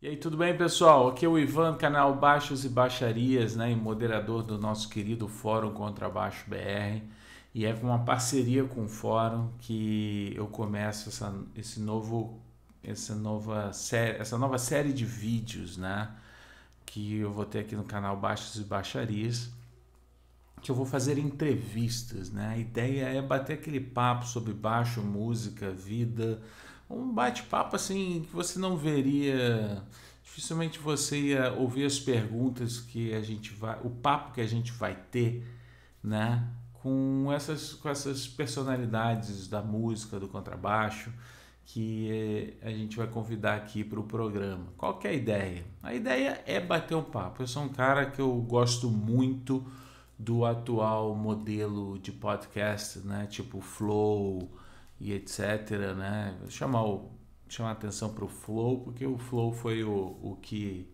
E aí, tudo bem, pessoal? Aqui é o Ivan, canal Baixos e Baixarias, né, e moderador do nosso querido Fórum Contrabaixo BR. E é uma parceria com o Fórum que eu começo essa nova série de vídeos, né, que eu vou ter aqui no canal Baixos e Baixarias, que eu vou fazer entrevistas, né? A ideia é bater aquele papo sobre baixo, música, vida, um bate-papo assim que você não veria, dificilmente você ia ouvir as perguntas que a gente vai, o papo que a gente vai ter, né? Com essas personalidades da música, do contrabaixo, que a gente vai convidar aqui para o programa. Qual que é a ideia? A ideia é bater um papo. Eu sou um cara que eu gosto muito do atual modelo de podcast, né? Tipo Flow e etc, né? Chamar a atenção para o Flow, porque o Flow foi o que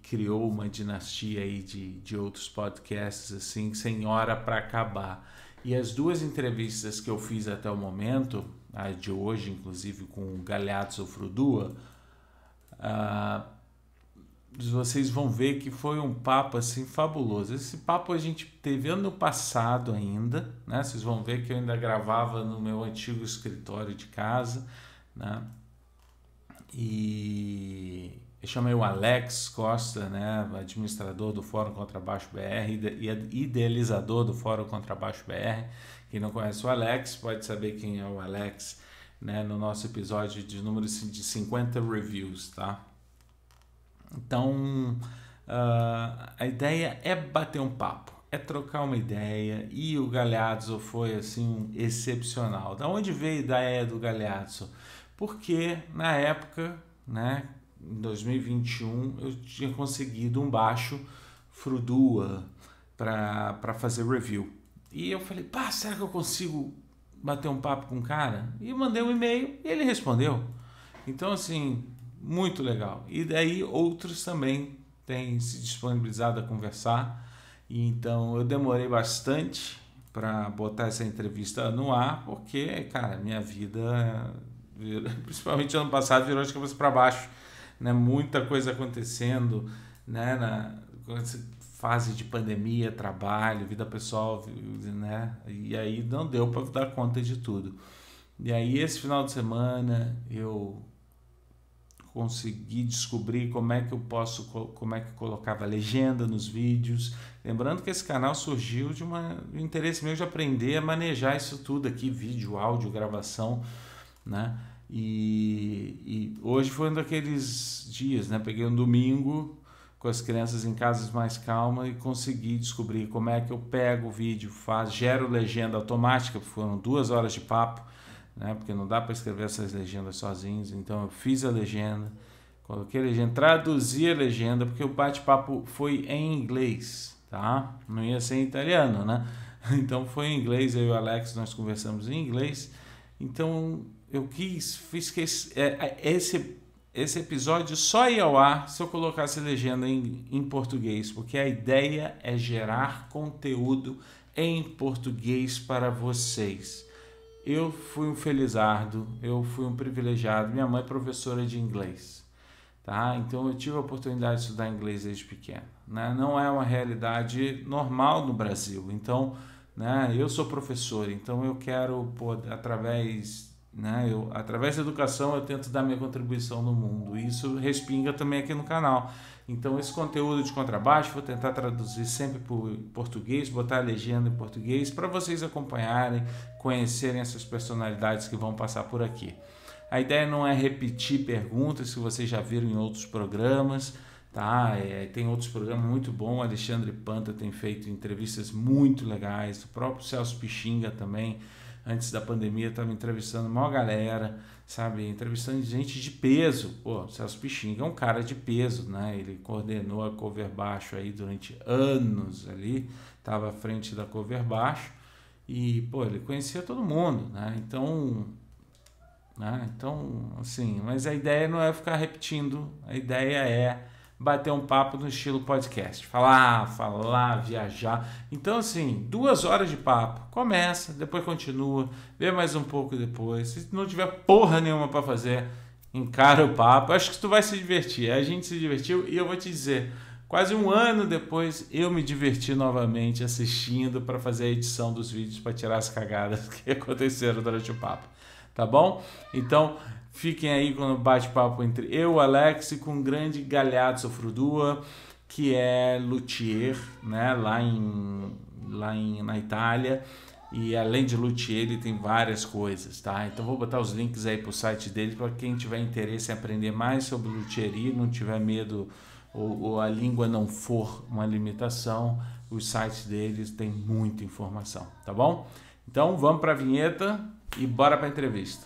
criou uma dinastia aí de outros podcasts assim, sem hora para acabar. E as duas entrevistas que eu fiz até o momento, a de hoje, inclusive com o Galeazzo Frudua, vocês vão ver que foi um papo assim fabuloso. Esse papo a gente teve ano passado ainda, né? Vocês vão ver que eu ainda gravava no meu antigo escritório de casa, né? E eu chamei o Alex Costa, né, administrador do Fórum Contrabaixo BR e idealizador do Fórum Contrabaixo BR. Quem não conhece o Alex pode saber quem é o Alex, né, no nosso episódio de número de 50 reviews, tá? Então, a ideia é bater um papo, é trocar uma ideia, e o Galeazzo foi assim excepcional. Da onde veio a ideia do Galeazzo? Porque na época, né, em 2021, eu tinha conseguido um baixo Frudua para fazer review. E eu falei, pá, será que eu consigo bater um papo com o cara? E eu mandei um e-mail e ele respondeu. Então, assim, muito legal. E daí outros também têm se disponibilizado a conversar. E então eu demorei bastante para botar essa entrevista no ar, porque, cara, minha vida, principalmente ano passado, virou de cabeça para baixo, né? Muita coisa acontecendo, né? Na fase de pandemia, trabalho, vida pessoal, né? E aí não deu para dar conta de tudo. E aí esse final de semana eu consegui descobrir como é que eu colocava legenda nos vídeos. Lembrando que esse canal surgiu de um interesse meu de aprender a manejar isso tudo aqui, vídeo, áudio, gravação, né? E hoje foi um daqueles dias, né? Peguei um domingo com as crianças em casa mais calma e consegui descobrir como é que eu pego o vídeo, gero legenda automática. Foram 2 horas de papo, né? Porque não dá para escrever essas legendas sozinhos. Então eu fiz a legenda, coloquei a legenda, traduzi a legenda, porque o bate-papo foi em inglês, tá? Não ia ser em italiano, né? Então foi em inglês, eu e o Alex, nós conversamos em inglês. Então eu fiz que esse episódio só ia ao ar se eu colocasse legenda em português, porque a ideia é gerar conteúdo em português para vocês. Eu fui um felizardo, eu fui um privilegiado, minha mãe é professora de inglês, tá? Então eu tive a oportunidade de estudar inglês desde pequeno, né? Não é uma realidade normal no Brasil, então, né, eu sou professor, então eu quero, através da educação eu tento dar minha contribuição no mundo, e isso respinga também aqui no canal. Então esse conteúdo de contrabaixo vou tentar traduzir sempre para o português, botar a legenda em português para vocês acompanharem, conhecerem essas personalidades que vão passar por aqui. A ideia não é repetir perguntas que vocês já viram em outros programas, tá? Tem outros programas muito bons, Alexandre Panta tem feito entrevistas muito legais, o próprio Celso Pixinga também. Antes da pandemia, estava entrevistando uma galera, sabe? Entrevistando gente de peso. Pô, o Celso Pixinga é um cara de peso, né? Ele coordenou a Cover Baixo aí durante anos ali, estava à frente da Cover Baixo e, pô, ele conhecia todo mundo, né? Então, assim, mas a ideia não é ficar repetindo, a ideia é bater um papo no estilo podcast, falar, viajar. Então, assim, 2 horas de papo, começa, depois continua, vê mais um pouco depois. Se não tiver porra nenhuma para fazer, encara o papo. Acho que tu vai se divertir. A gente se divertiu e eu vou te dizer, quase um ano depois eu me diverti novamente assistindo para fazer a edição dos vídeos para tirar as cagadas que aconteceram durante o papo. Tá bom? Então, fiquem aí com o bate-papo entre eu, o Alex, e com o grande Galeazzo Frudua, que é luthier, né, na Itália. E além de luthier, ele tem várias coisas, tá? Então vou botar os links aí pro site dele para quem tiver interesse em aprender mais sobre luthieria, não tiver medo ou a língua não for uma limitação, os sites deles têm muita informação, tá bom? Então vamos para a vinheta e bora para a entrevista.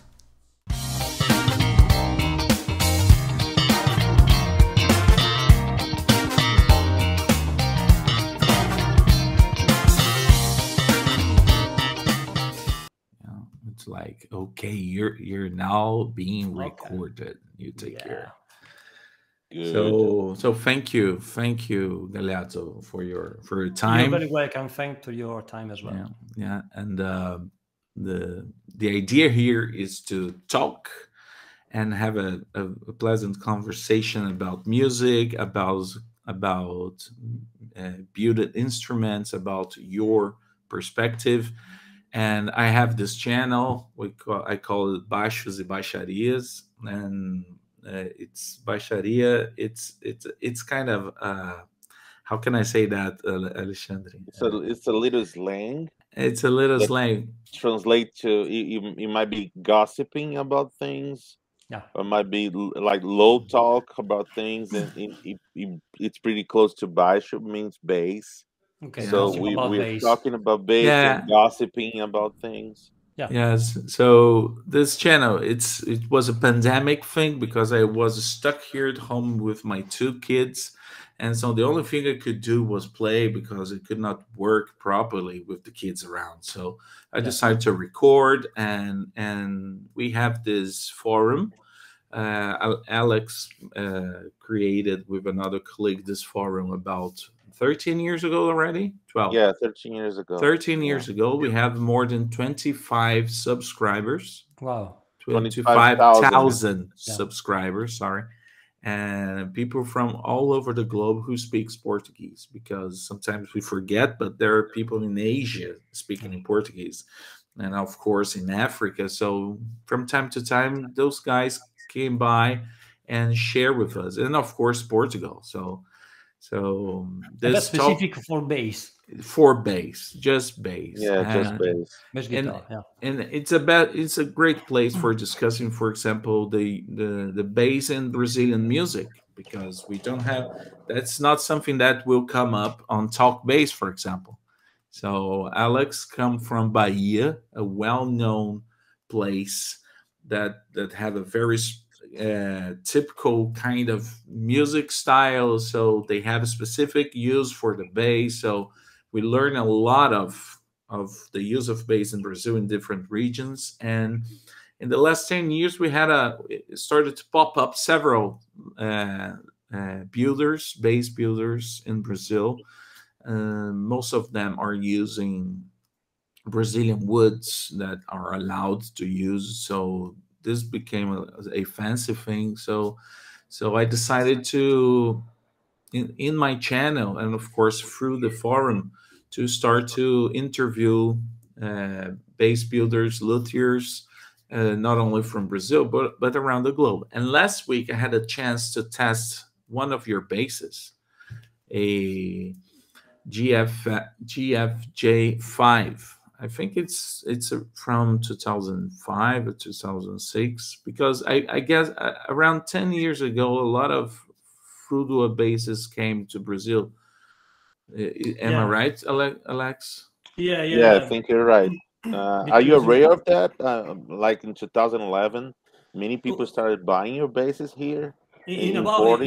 It's like, okay, you're now being recorded. You take care. Good. So thank you, Galeazzo, for your time. You're very welcome. Thanks to your time as well. Yeah. And the idea here is to talk and have a pleasant conversation about music, about built instruments, about your perspective. And I have this channel. I call it Baixos e Baixarias, and it's baixaria. It's kind of how can I say that, Alexandre? It's a little slang. It's a little slang. Translate to you might be gossiping about things. Yeah. Or might be like low talk about things, and it's pretty close to baixo, means bass. Okay. So we're talking about bass and gossiping about things. Yeah. Yes. So this channel, it was a pandemic thing because I was stuck here at home with my 2 kids. And so the only thing I could do was play because it could not work properly with the kids around. So I decided to record, and we have this forum. Alex created with another colleague this forum about 13 years ago already. 12. Yeah, 13 years ago. 13 years ago. We have more than 25 subscribers. Wow. 25,000 subscribers, sorry. And people from all over the globe who speaks Portuguese, because sometimes we forget, but there are people in Asia speaking in Portuguese, and of course in Africa. So from time to time, those guys came by and share with us, and of course Portugal. So this that's specific for bass. For bass, just bass. Yeah, just bass. Bass guitar, and it's a great place for discussing, for example, the bass in Brazilian music, because we don't have, that's not something that will come up on Talk Bass, for example. So Alex come from Bahia, a well-known place that have a very typical kind of music style. So they have a specific use for the bass. So we learn a lot of the use of bass in Brazil in different regions. And in the last 10 years, we had it started to pop up several builders, bass builders in Brazil. Most of them are using Brazilian woods that are allowed to use. So this became a fancy thing. So I decided to, in my channel, and of course through the forum, to start to interview bass builders, luthiers, not only from Brazil, but around the globe. And last week I had a chance to test one of your basses, a GFJ5. I think it's from 2005 or 2006, because I guess around 10 years ago, a lot of Frudua basses came to Brazil. Am I right, Alex? Yeah, I think you're right. Are you aware of that? Like in 2011, many people started buying your basses here. In about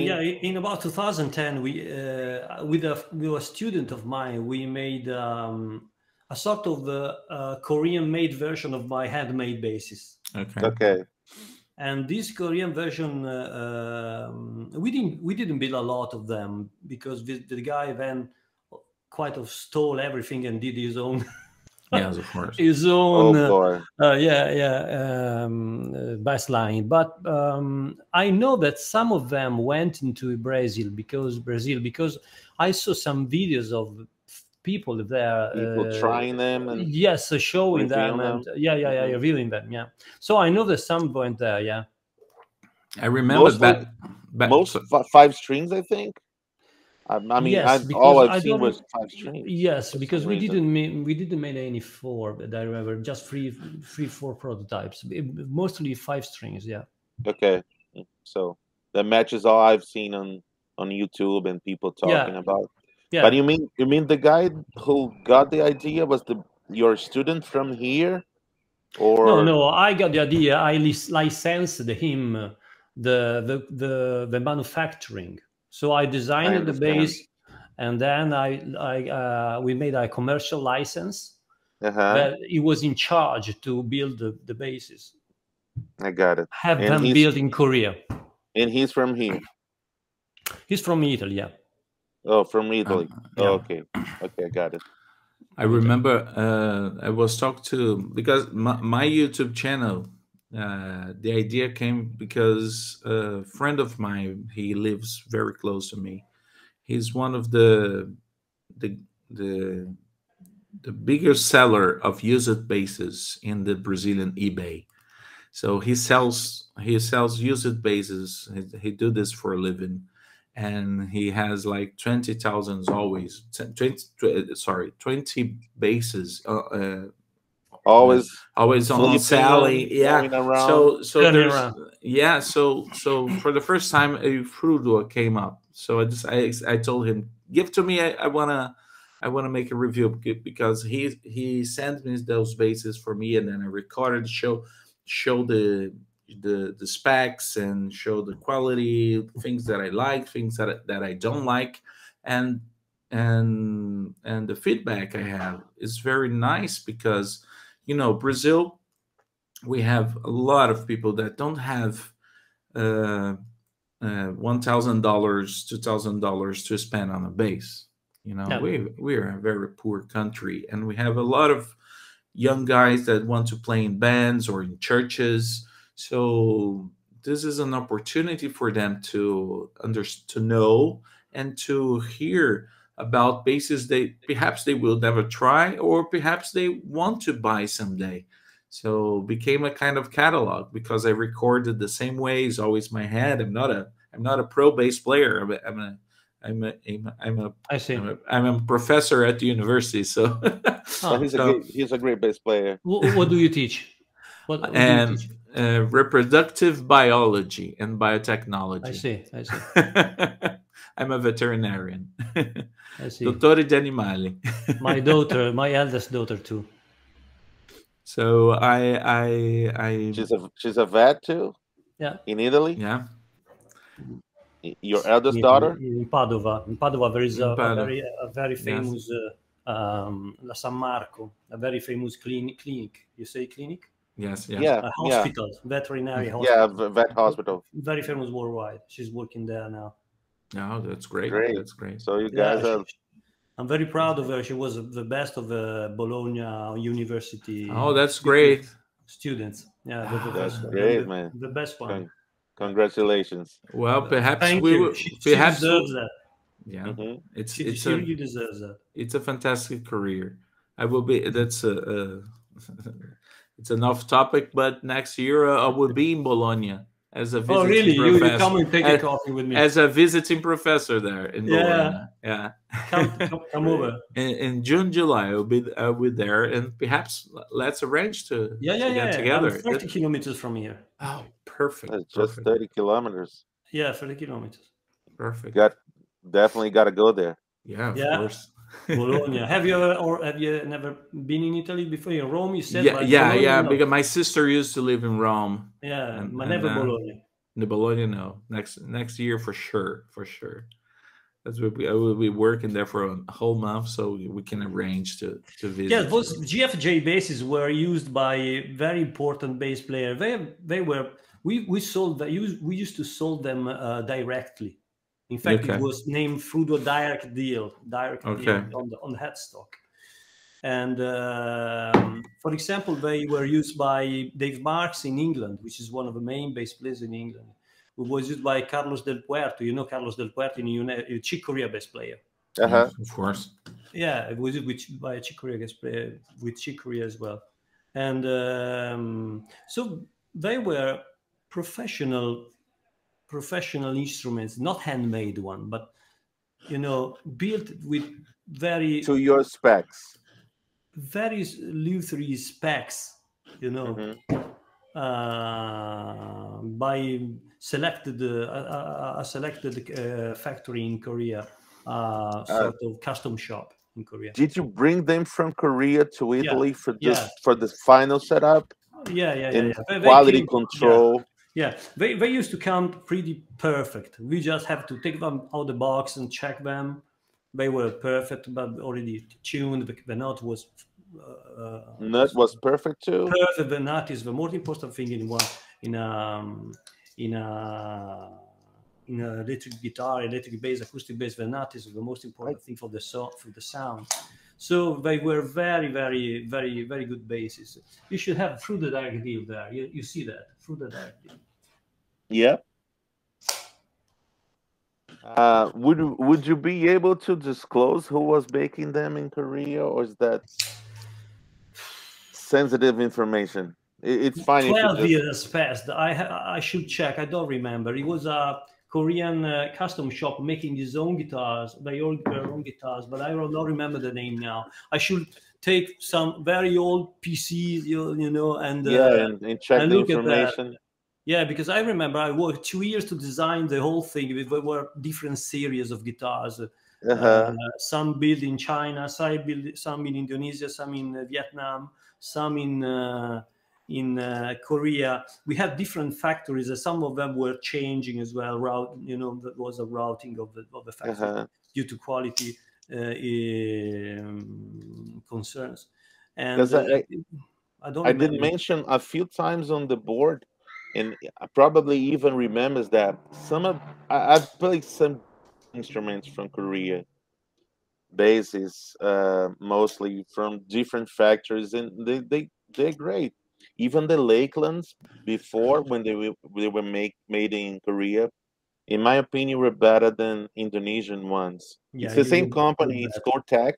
2010, we with a student of mine, we made a sort of Korean-made version of my handmade basses. Okay. And this Korean version, we didn't build a lot of them, because the guy then quite of stole everything and did his own Yes, of course. his own bass line. But I know that some of them went into Brazil because I saw some videos of people there, trying them and showing them and reviewing them. Yeah, so I know that some went there. Yeah, I remember most 5 strings, I think. I mean, yes, all I've seen was 5 strings. Yes, because we didn't make any 4, but I remember just 4 prototypes, mostly 5 strings. Yeah. Okay, so that matches all I've seen on YouTube and people talking about. Yeah. But you mean the guy who got the idea was your student from here, or no? I got the idea. I licensed him the manufacturing. So I designed the bass, and then we made a commercial license. But he was in charge to build the basses. I got it. Have them built in Korea. And he's from here. He's from Italy, yeah. Oh, from Italy. Okay, I got it. I remember I was talked to because my YouTube channel. The idea came because a friend of mine, he lives very close to me. He's one of the biggest seller of used basses in the Brazilian eBay. So he sells used basses. He do this for a living, and he has like 20,000 always 20 basses. Always on selling, So there's so for the first time a Frudua came up. So I told him, give to me. I wanna make a review because he sent me those basses for me, and then I recorded, show the specs and show the quality, things that I like, things that I don't like, and the feedback I have is very nice because. Brazil, we have a lot of people that don't have $1,000, $2,000 to spend on a bass. We are a very poor country, and we have a lot of young guys that want to play in bands or in churches. So this is an opportunity for them to know and to hear about basses perhaps they will never try, or perhaps they want to buy someday. So became a kind of catalog because I recorded the same way. It's always my head. I'm not a pro bass player. I'm a professor at the university. So he's a great bass player. What do you teach? What do you teach? Reproductive biology and biotechnology. I see. I'm a veterinarian. I see. Dottore di animali. My eldest daughter too. So she's a vet too. Yeah. In Italy. Yeah. Your eldest daughter. In Padova. In Padova, there is a very famous La San Marco, a very famous clinic. You say clinic? Yes. A hospital, veterinary hospital. Yeah, vet hospital. Very famous worldwide. She's working there now. Oh, that's great. That's great. So you guys I'm very proud of her. She was the best of the Bologna University. Oh, that's great. Students. Yeah, that's great, man. The best one. Congratulations. Well, perhaps she deserves that. Yeah, she really deserves that. It's a fantastic career. It's an off topic, but next year I will be in Bologna as a visiting professor. You come and take a coffee with me as a visiting professor there in Bologna. Yeah, come over in June, July. I'll be there, and perhaps let's arrange to get together. I'm 30 kilometers from here. Oh, perfect. That's just 30 kilometers. Yeah, 30 kilometers. Perfect. Definitely got to go there. Yeah, of course. Bologna. Have you never been in Italy before? In Rome, you said? Yeah. Because my sister used to live in Rome. Yeah, never Bologna. The Bologna, no. Next year for sure. I will be working there for a whole month, so we can arrange to visit. Yeah, those GFJ basses were used by a very important bass player. They were. We used to sell them directly. In fact, it was named Frudua direct deal on the headstock. And for example, they were used by Dave Marks in England, which is one of the main bass players in England. It was used by Carlos Del Puerto. You know Carlos Del Puerto, in Chick Corea bass player. Yes, of course. Yeah, it was used by a Chick Corea bass player, with Chick Corea as well. And so they were professional instruments, not handmade one, but built with very to your specs, very luthier specs, by selected a selected factory in Korea, sort of custom shop in Korea. Did you bring them from Korea to Italy for the final setup? Yeah. Quality control. Yeah, they used to come pretty perfect. We just have to take them out of the box and check them. They were perfect, but already tuned. The nut was perfect too. Perfect. The nut is the most important thing in electric guitar, electric bass, acoustic bass. The nut is the most important thing for the sound. So they were very, very, very, very good basses. You should have Frudua direct deal there. You see that Frudua direct deal. Yeah. Would you be able to disclose who was making them in Korea, or is that sensitive information? It's fine. 12 years passed. I should check. I don't remember. It was a Korean custom shop making his own guitars. They all their own guitars, but I don't remember the name now. I should take some very old PCs, and check and the look information. At that. Yeah, because I remember I worked 2 years to design the whole thing. There were different series of guitars. Some built in China, some in Indonesia, some in Vietnam, some in Korea. We had different factories. Some of them were changing as well. That was a routing of the factory due to quality concerns. And I did mention a few times on the board, and I probably even remembers that I've played some instruments from Korea, basses, mostly from different factories, and they're great. Even the Lakelands before, when they were made in Korea, in my opinion, were better than Indonesian ones. Yeah, it's the same company, it's Cortec,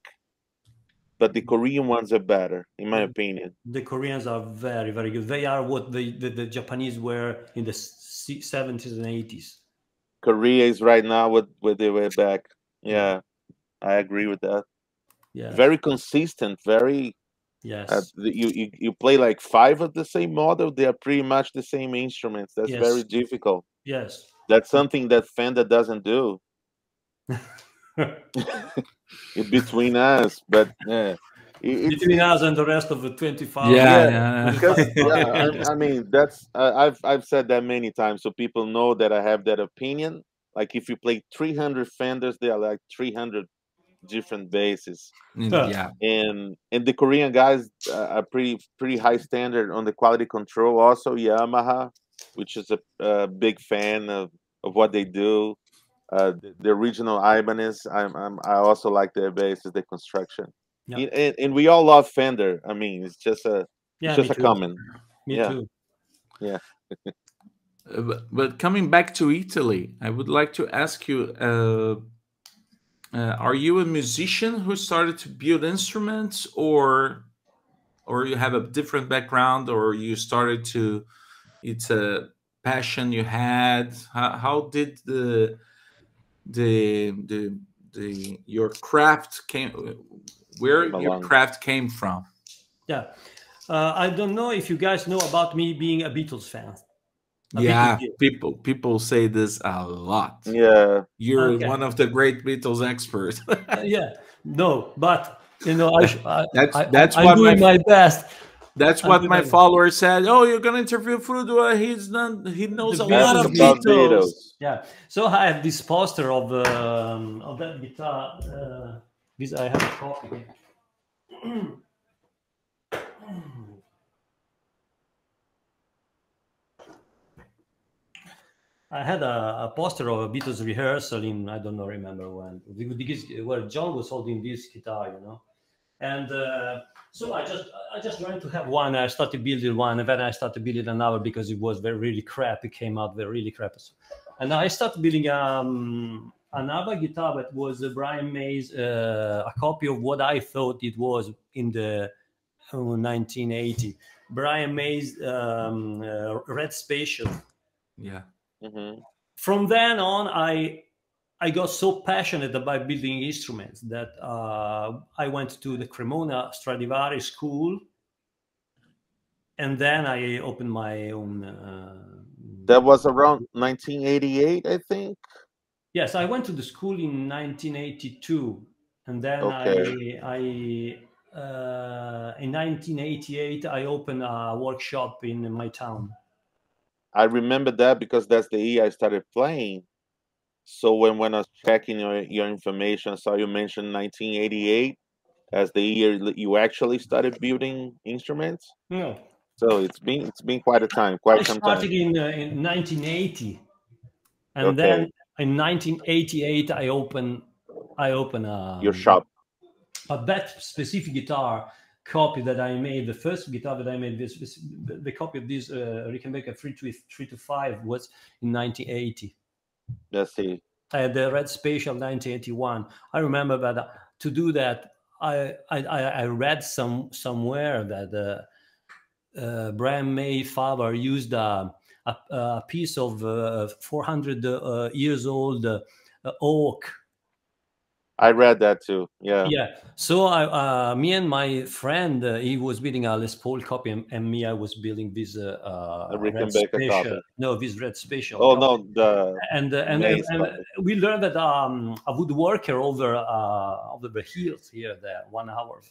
but the Korean ones are better, in my opinion. The Koreans are very, very good. They are what the Japanese were in the 70s and 80s. Korea is right now where they were back. Yeah, I agree with that. Yeah, very consistent. Very. Yes. You play like 5 of the same model. They are pretty much the same instruments. That's very difficult. Yes. That's something that Fender doesn't do. Between us, but between us and the rest of the 25. Because I mean that's I've said that many times, so people know that I have that opinion. Like if you play 300 Fenders, they are like 300 different basses. Yeah, and the Korean guys are pretty high standard on the quality control. Also Yamaha, which is a big fan of what they do. The original Ibanez, I also like their basses, the construction. And we all love Fender. I mean, it's just a common. Me too. Yeah. But coming back to Italy, I would like to ask you: are you a musician who started to build instruments, or you have a different background, or you started to? It's a passion you had. How did your craft came? Where your craft came from? Yeah, I don't know if you guys know about me being a Beatles fan. People say this a lot. Yeah, you're one of the great Beatles experts. No, but I'm doing my best. That's what my followers said. Oh, you're gonna interview Frudua. He knows a lot of Beatles. Yeah. So I have this poster of that guitar. This I have a copy. I had a poster of a Beatles rehearsal in, I don't know, remember when, because John was holding this guitar, And so I just wanted to have one. I started building one, and then I started building another because it was really crap. It came out really crap. And I started building another guitar that was Brian May's, a copy of what I thought it was in the 1980. Brian May's Red Special. Yeah. Mm-hmm. From then on, I got so passionate about building instruments that I went to the Cremona Stradivari school, and then I opened my own. That was around 1988, I think. Yes, I went to the school in 1982, and then in 1988 I opened a workshop in my town. I remember that because that's the year I started playing. So when I was checking your information, I saw you mentioned 1988 as the year that you actually started building instruments. No. So it's been quite a time, quite some time. I started in 1980, and then in 1988 I opened your shop. But that specific guitar copy that I made, the first guitar that I made, the copy of this Rickenbacker 325 was in 1980. Let's see. I had the Red Special 1981. I remember that to do that, I read somewhere that Brian May father used a piece of 400 years old oak. I read that too. Yeah. Yeah. So me and my friend, he was building a Les Paul copy, and me, I was building this Red Special. No, this Red Special. Oh copy. No, and we learned that a woodworker over the hills here, there 1 hour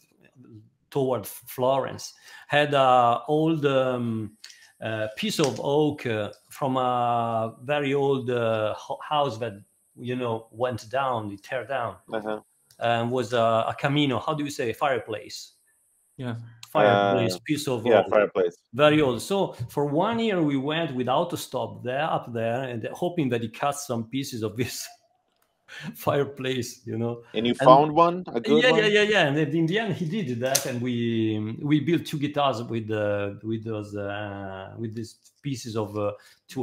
toward Florence, had an old piece of oak from a very old house that went down, it tear down, and was a camino. How do you say fireplace? Yeah, fireplace, piece of oak. Fireplace. Very old. So for 1 year we went without a stop up there, and hoping that he cut some pieces of this fireplace, And you found one, a good one? Yeah. And in the end, he did that, and we built two guitars with these pieces of.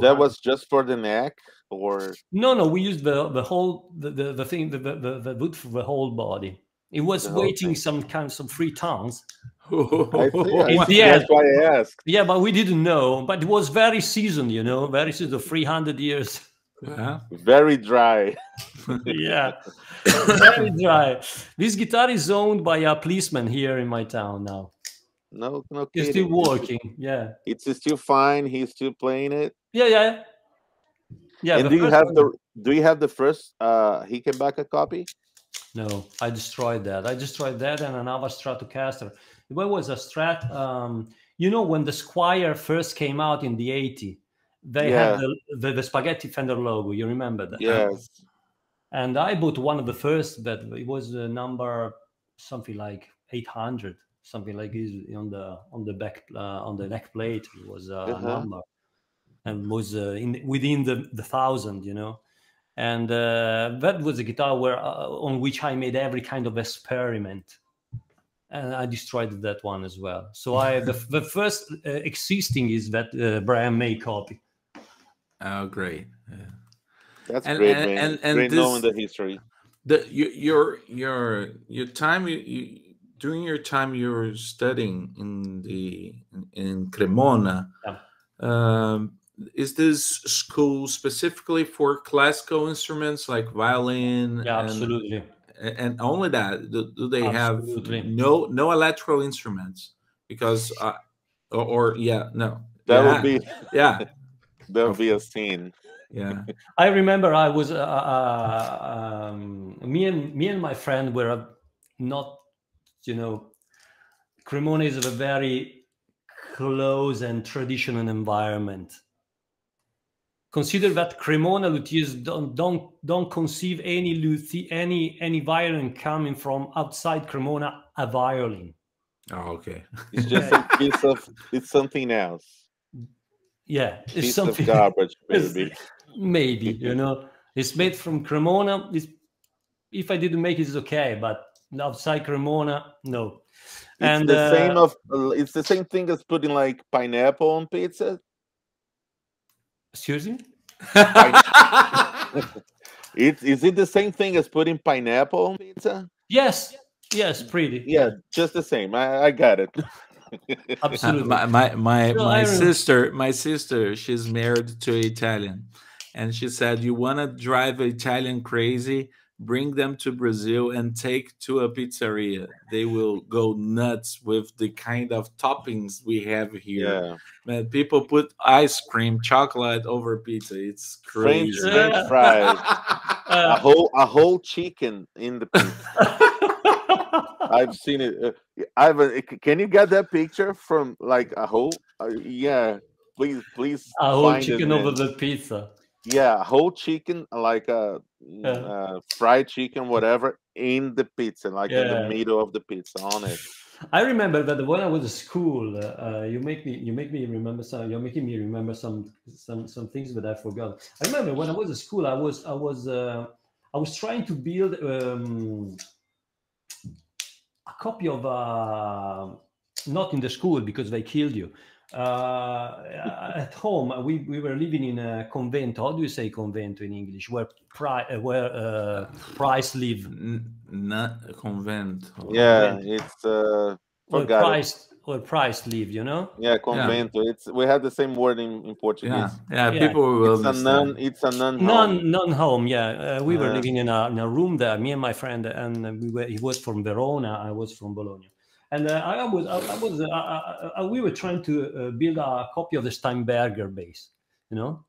That was just for the neck, or no? We used the whole the thing, the wood for the whole body. It was weighing some 3 tons. I see. That's why I asked. Yeah, but we didn't know. But it was very seasoned, very seasoned, 300 years. Very dry. Yeah, very dry. This guitar is owned by a policeman here in my town now. No He's still working. Yeah, it's still fine. He's still playing it. Yeah. And do you have the first Rickenbacker copy? No, I destroyed that. And another Stratocaster. What was a Strat? When the Squire first came out in the 80s, they had the spaghetti Fender logo. You remember that? Yes. And I bought one of the first, but it was number something like 800, something like this on the back on the neck plate. It was a number, and was within the 1,000, And that was a guitar on which I made every kind of experiment, and I destroyed that one as well. So the first existing is that Brian May copy. Oh, great! Yeah. That's great, man. And great knowing the history. Your time during your time you were studying in Cremona. Yeah. Is this school specifically for classical instruments like violin? Yeah, absolutely. And only that? Do they absolutely have no electrical instruments? Because no. That would be that would be a scene. Yeah, I remember I was me and my friend were not, Cremona is a very close and traditional environment. Consider that Cremona luthiers don't conceive any luthier, any violin coming from outside Cremona a violin. Oh, okay. It's just a piece of. It's something else. Yeah, it's piece something of garbage, maybe. Maybe it's made from Cremona. If I didn't make it, it's okay, but outside Cremona, no. It's the same it's the same thing as putting like pineapple on pizza. Excuse me? Is it the same thing as putting pineapple on pizza? Yes, pretty. Yeah, just the same. I got it. Absolutely. My sister, she's married to an Italian, and she said, "You want to drive an Italian crazy? Bring them to Brazil and take to a pizzeria. They will go nuts with the kind of toppings we have here. Yeah. Man, people put ice cream, chocolate over pizza. It's crazy. French fries, a whole chicken in the pizza." I've seen it. Can you get that picture from like a whole? Yeah, please. A whole chicken over the pizza. Yeah, a whole chicken, like a fried chicken, whatever, in the pizza, like in the middle of the pizza on it. I remember that when I was at school, you make me remember some. You're making me remember some things that I forgot. I remember when I was at school, I was trying to build a copy of not in the school because they killed you. At home, we were living in a convento. How do you say convento in English? Where Price live? Not a convent. Yeah, it's where Price live. You know? Yeah, convento. Yeah. We have the same word in Portuguese. Yeah. People will. It's a nun home. Yeah, we were living in a room there. Me and my friend, and he was from Verona. I was from Bologna. And we were trying to build a copy of the Steinberger bass, you know?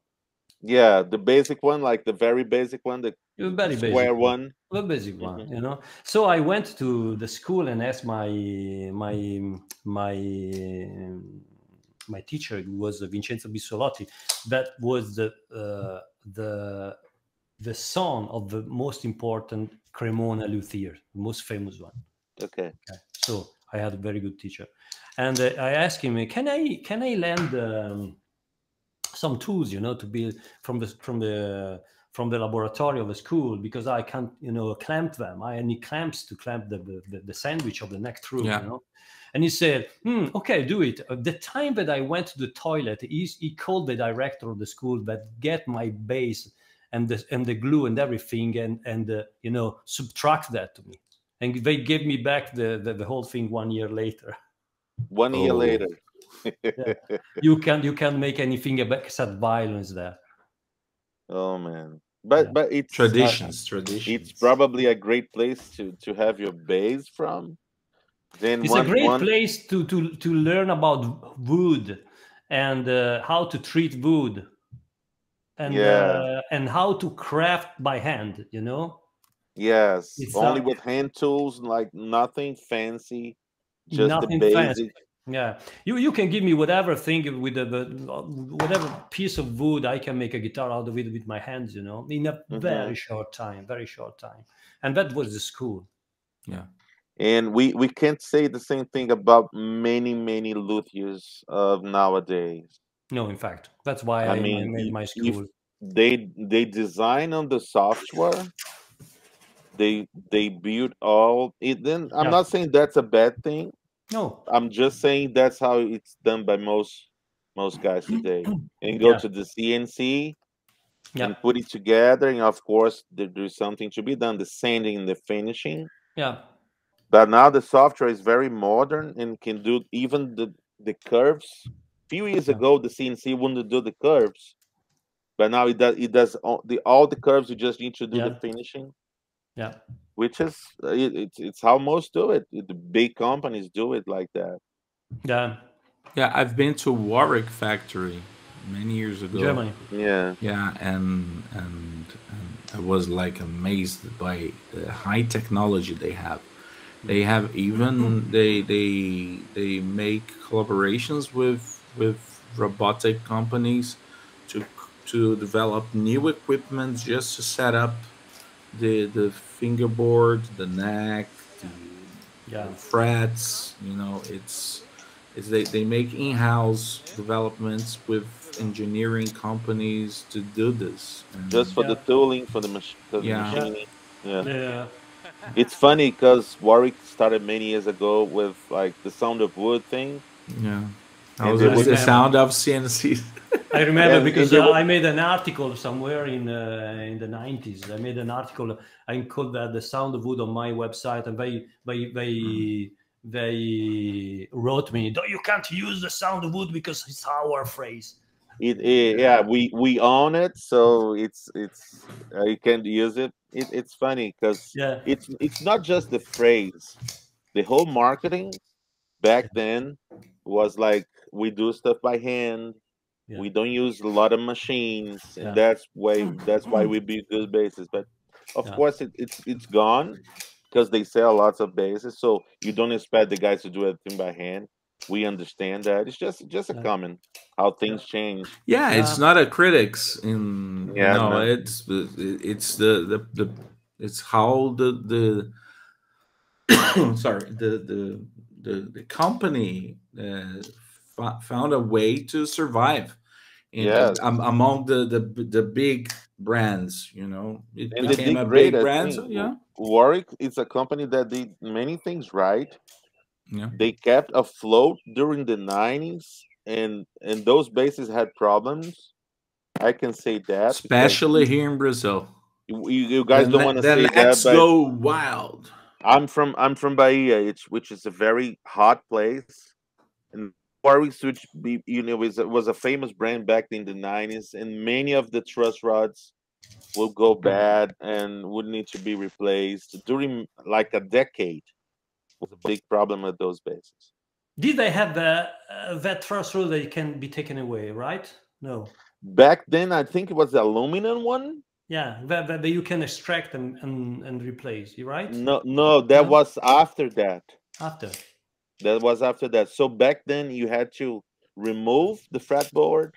Yeah, the basic one, like the very basic one, the very square one. The basic one, you know? So I went to the school and asked my teacher, who was Vincenzo Bissolotti, that was the son of the most important Cremona luthier, the most famous one. Okay. So I had a very good teacher, and I asked him, "Can I lend some tools, you know, to build from the laboratory of the school, because I can't, you know, clamp them. I need clamps to clamp the sandwich of the neck through, you know." And he said, "Okay, do it." The time that I went to the toilet, he called the director of the school that get my base and the glue and everything, and you know, subtract that to me. And they gave me back the whole thing 1 year later. 1 year later. Yeah. You can't make anything except violence there. Oh man. But it's traditions. It's probably a great place to have your base from. Then it's a great place to learn about wood and how to treat wood and how to craft by hand, you know. Yes, it's only with hand tools, like nothing fancy, just nothing the basic. Fancy. Yeah, you can give me whatever thing with whatever piece of wood, I can make a guitar out of it with my hands, you know, in a very short time, and that was the school. Yeah, and we can't say the same thing about many luthiers of nowadays. No, in fact, that's why I made my school. They design on the software. They build all it. Then I'm not saying that's a bad thing. No, I'm just saying that's how it's done by most guys today. And go to the CNC and put it together. And of course, there's something to be done: the sanding and the finishing. Yeah. But now the software is very modern and can do even the curves. A few years ago, the CNC wouldn't do the curves, but now it does all the curves. You just need to do the finishing. Yeah, which is it's how most do it. The big companies do it like that. Yeah, I've been to Warwick factory many years ago. Germany. Yeah, and I was like amazed by the high technology they have. They have even they make collaborations with robotic companies to develop new equipment just to set up the fingerboard, the neck, the frets. You know, it's they make in-house developments with engineering companies to do this. Just for the tooling, for the machining. Yeah. It's funny because Warwick started many years ago with like the sound of wood thing. Yeah. How was the sound of CNC? I remember because I made an article somewhere in the 90s. I made an article. I called that "The Sound of Wood" on my website, and they wrote me, "No, you can't use the sound of wood because it's our phrase." Yeah, we own it, so it's you can't use it. It's funny because it's not just the phrase. The whole marketing back then was like, we do stuff by hand. We don't use a lot of machines, and that's why we build good bases. But of course, it's gone because they sell lots of bases, so you don't expect the guys to do everything by hand. We understand that. It's just a comment how things change. Yeah, it's not a critics in no. It's the it's how the sorry the company found a way to survive among the big brands. You know, it and became a big brand. So, Warwick is a company that did many things right. Yeah. They kept afloat during the 90s, and those bases had problems. I can say that, especially here in Brazil. You guys don't want to say that, let's go wild. I'm from Bahia, which is a very hot place, and Warwick Switch, was a famous brand back in the 90s, and many of the truss rods will go bad and would need to be replaced during like a decade. Was a big problem with those bases. Did they have that truss rod that can be taken away? Right? No. Back then, I think it was the aluminum one. Yeah, that you can extract and replace. You right? No, that was after that. That was after that. So back then, you had to remove the fretboard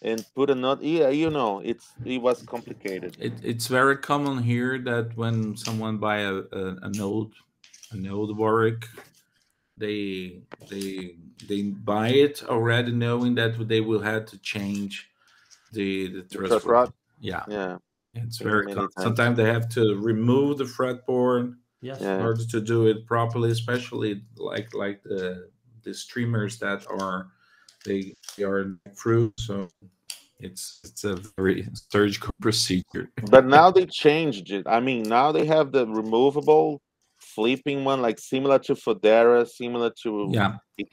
and put another. Yeah, it was complicated. It's very common here that when someone buy an old Warwick, they buy it already knowing that they will have to change the truss rod. Yeah. It's very common. Sometimes they have to remove the fretboard in order to do it properly, especially like the streamers that are through. So it's a very surgical procedure. But now they changed it. I mean, now they have the removable flipping one, like similar to Fodera, similar to you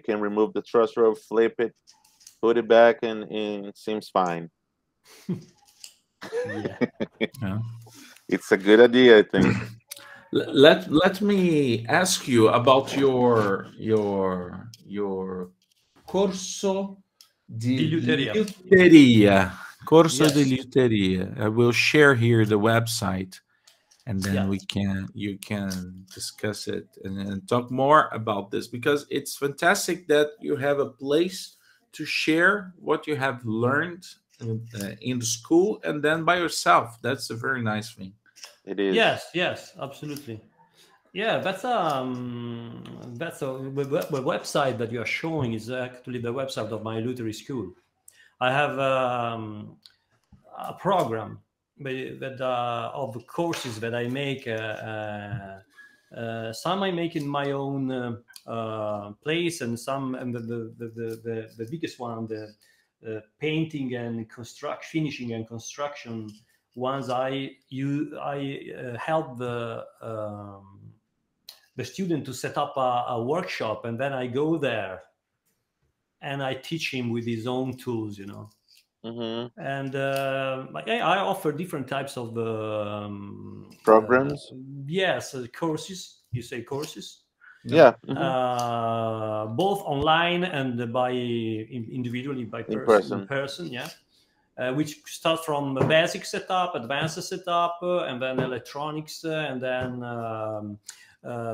can remove the truss rod, flip it, put it back, and it seems fine. It's a good idea, I think. Let me ask you about your corso di luthier. Corso di luthier. I will share here the website, and then you can discuss it and talk more about this, because it's fantastic that you have a place to share what you have learned in the school and then by yourself. That's a very nice thing. It is. Yes, absolutely. Yeah, that's the website that you are showing is actually the website of my luthiery school. I have a program that of courses that I make. Some I make in my own place, and some, and the biggest one, the painting and finishing and construction ones. I help the student to set up a workshop, and then I go there and I teach him with his own tools, And I offer different types of programs. Yes, courses. You say courses? Yeah. Both online and individually by in person. Yeah. Which start from the basic setup, advanced setup, and then electronics, and then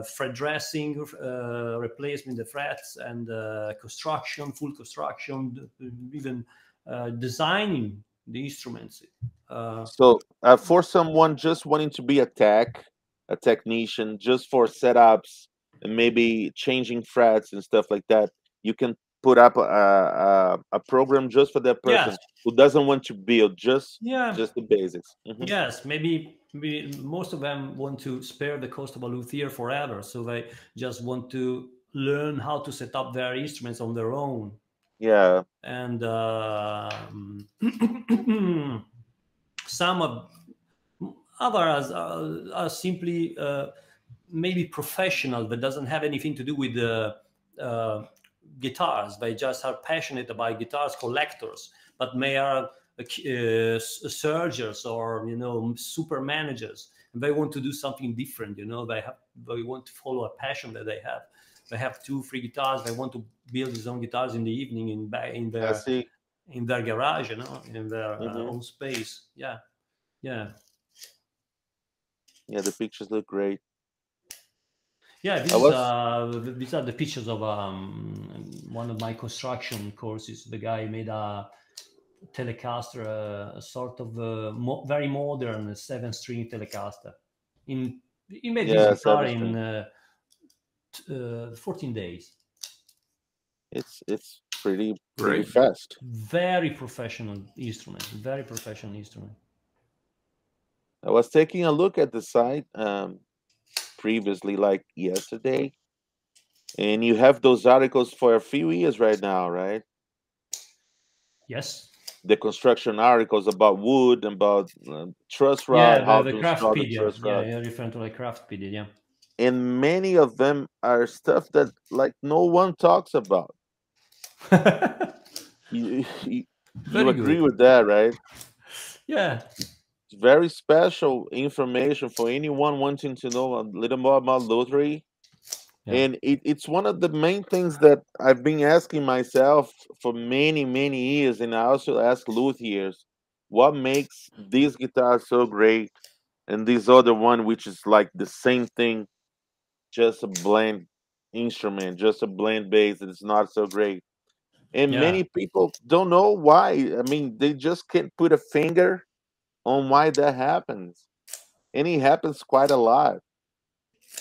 fret dressing, replacement the frets, and construction, full construction, even designing the instruments. So for someone just wanting to be a technician, just for setups and maybe changing frets and stuff like that, you can put up a program just for that person who doesn't want to build, just the basics. Yes, maybe most of them want to spare the cost of a luthier forever, so they just want to learn how to set up their instruments on their own. Yeah. And some of others are simply maybe professional, that doesn't have anything to do with the guitars. They just are passionate about guitars, collectors, but they are surgeons or, you know, super managers, and they want to do something different. You know, they want to follow a passion that they have. They have 2-3 guitars. They want to build his own guitars in the evening in their garage, you know, in their own space. Yeah. The pictures look great. Yeah, these are the pictures of one of my construction courses. The guy made a Telecaster, a sort of very modern 7-string Telecaster. He made this guitar in 14 days. It's pretty fast. Very professional instrument. Very professional instrument. I was taking a look at the site previously, like yesterday, and you have those articles for a few years right now, right? Yes. The construction articles about wood, about truss rod, how to install the truss rod. Yeah, referring to like Craftpedia, yeah. And many of them are stuff that like no one talks about. you agree with that, right? Yeah. It's very special information for anyone wanting to know a little more about luthiery. Yeah. And it's one of the main things that I've been asking myself for many, many years. And I also ask luthiers, what makes this guitar so great and this other one, which is like the same thing, just a blend instrument, just a blend bass, it's not so great. And many people don't know why. I mean, they just can't put a finger on why that happens. And it happens quite a lot.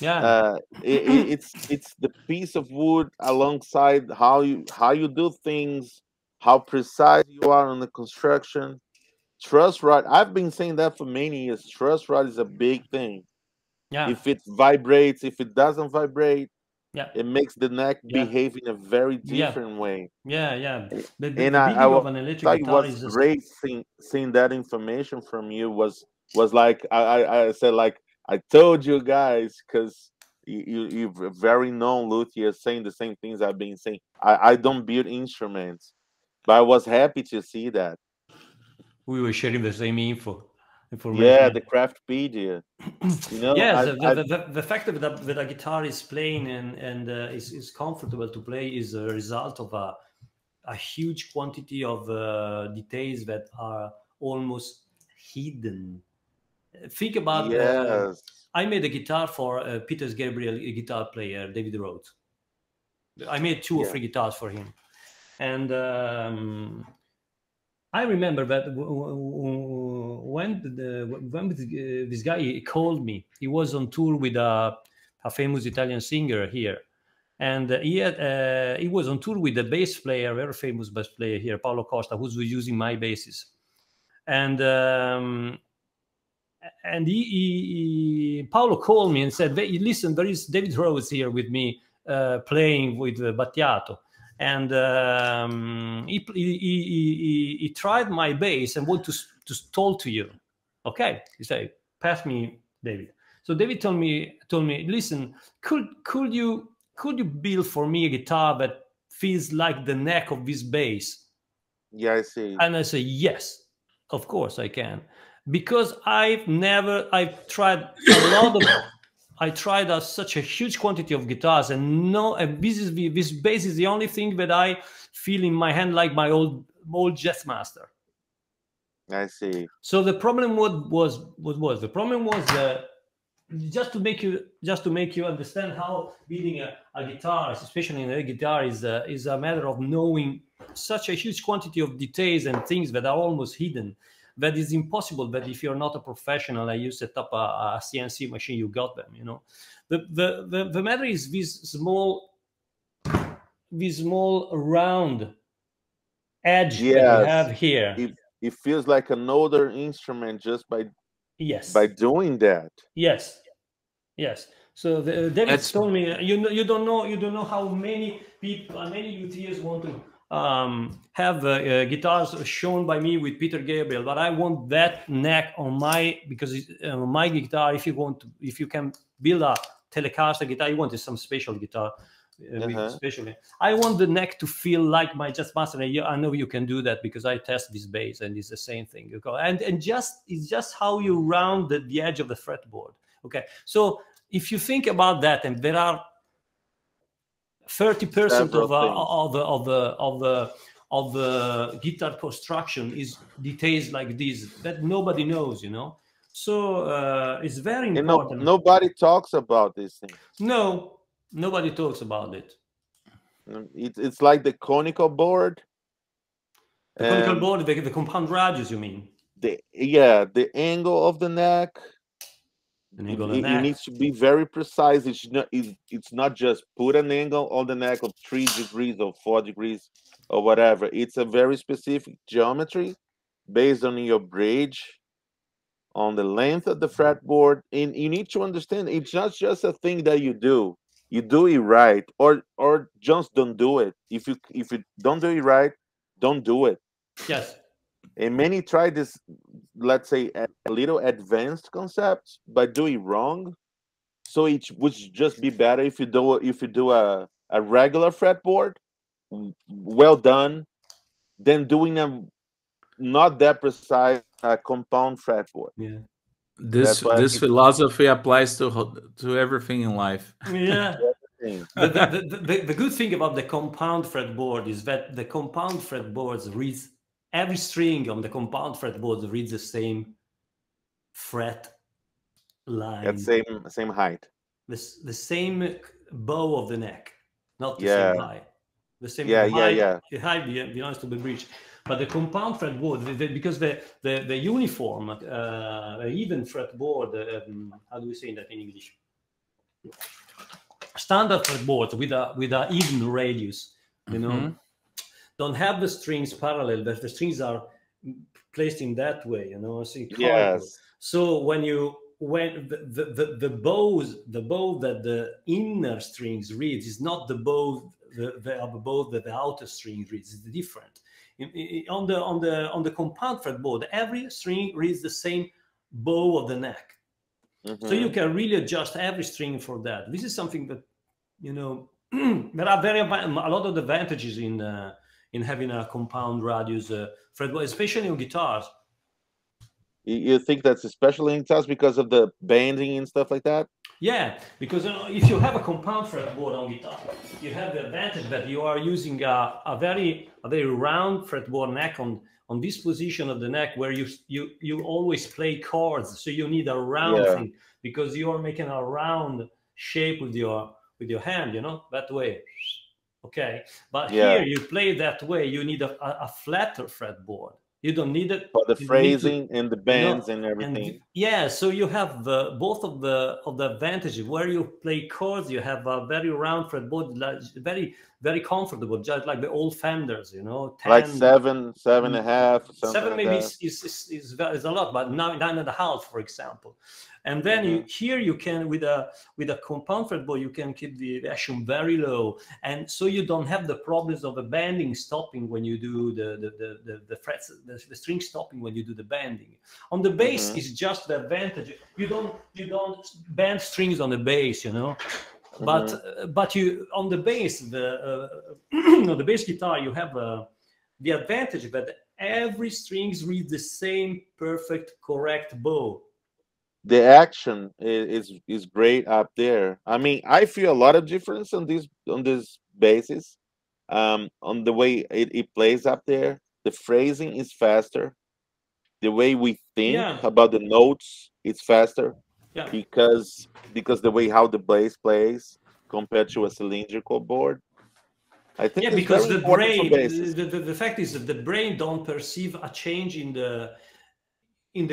Yeah. It's the piece of wood alongside how you do things, how precise you are on the construction. Truss rod, I've been saying that for many years. Truss rod is a big thing. Yeah. If it vibrates, if it doesn't vibrate, it makes the neck behave in a very different way. Yeah. And I thought it was great seeing that information from you. Was like I said, like, I told you guys, because you're very known luthier saying the same things I've been saying. I don't build instruments, but I was happy to see that. We were sharing the same information. Yeah, the Craftpedia. You know, the fact that a guitar is playing and is comfortable to play is a result of a huge quantity of details that are almost hidden. Think about I made a guitar for Peter's Gabriel, a guitar player, David Rhodes. I made 2 or 3 guitars for him, and I remember that when this guy called me, he was on tour with a famous Italian singer here, and he was on tour with the bass player, very famous bass player here, Paolo Costa, who was using my basses, and Paolo called me and said, "Listen, there is David Rhodes here with me playing with Battiato." And he tried my bass and wanted to talk to you. Okay, he said, "Pass me, David." So David told me, "Listen, could you build for me a guitar that feels like the neck of this bass?" Yeah, I see. And I say, "Yes, of course I can," because I've tried a lot of. I tried such a huge quantity of guitars, and this bass is the only thing that I feel in my hand like my old Jazzmaster. I see. So the problem was the problem was just to make you understand how building a guitar, especially an air guitar, is a matter of knowing such a huge quantity of details and things that are almost hidden. That is impossible. That if you're not a professional and you set up a CNC machine, you got them. You know, the matter is this small round edge that you have here. It feels like an older instrument just by Yes. By doing that. Yes. Yes. So David told me, you don't know how many people, how many luthiers want to have guitars shown by me with Peter Gabriel, but I want that neck on my, because my guitar, if you can build a Telecaster guitar, you want some special guitar, especially. I want the neck to feel like my Jazz Master. I know you can do that because I test this bass, and it's the same thing. You go and it's just how you round the edge of the fretboard. Okay, so if you think about that, and there are 30% of the guitar construction is details like this that nobody knows, you know. So it's very important. Nobody talks about this thing. No, nobody talks about it. It's like the conical board. The conical board, the compound radius, you mean? The angle of the neck. It needs to be very precise. It's not just put an angle on the neck of 3 degrees or 4 degrees or whatever. It's a very specific geometry based on your bridge, on the length of the fretboard. And you need to understand, it's not just a thing that you do. You do it right, or just don't do it. If you don't do it right, don't do it. Yes. And many try this, let's say, a little advanced concept, but do it wrong. So it would just be better if you do a regular fretboard, well done, than doing a not that precise compound fretboard. Yeah. This philosophy applies to everything in life. Yeah. The good thing about the compound fretboard is that the compound fretboards reads, every string on the compound fretboard reads the same fret line. At same height. The same bow of the neck, not the same height. The same height. The height belongs to the bridge. But the compound fretboard, because the uniform, even fretboard, how do we say that in English? Standard fretboard with a even radius, you know, don't have the strings parallel, but the strings are placed in that way, you know. So when the bow that the inner strings reads is not the bow that the outer string reads. It's different. On the compound fretboard, every string reads the same bow of the neck. So you can really adjust every string for that. This is something that, you know, there are a lot of advantages in having a compound radius fretboard, especially on guitars. You think that's especially in guitars because of the bending and stuff like that? Yeah, because if you have a compound fretboard on guitar, you have the advantage that you are using a very round fretboard neck on this position of the neck where you always play chords. So you need a round thing because you are making a round shape with your hand, you know, that way. Okay, but here you play that way. You need a flatter fretboard. You don't need it for the phrasing and the bends and everything. So you have both of the advantages. Where you play chords, you have a very round fretboard, very, very comfortable, just like the old Fenders, you know. 10, like 7.5. 7 maybe is a lot, but 9.5, for example. And then here you can, with a compound fretboard, you can keep the action very low, and so you don't have the problems of the bending stopping when you do the frets, the string stopping when you do the bending. On the bass, it's just the advantage. You don't bend strings on the bass, you know. But you on the bass, the bass guitar, you have the advantage that every strings read the same perfect correct bow. The action is great up there. I mean, I feel a lot of difference on this basis, on the way it plays up there. The phrasing is faster. The way we think about the notes is faster. Yeah. Because the way how the bass plays compared to a cylindrical board. I think because the brain, the fact is that the brain don't perceive a change in the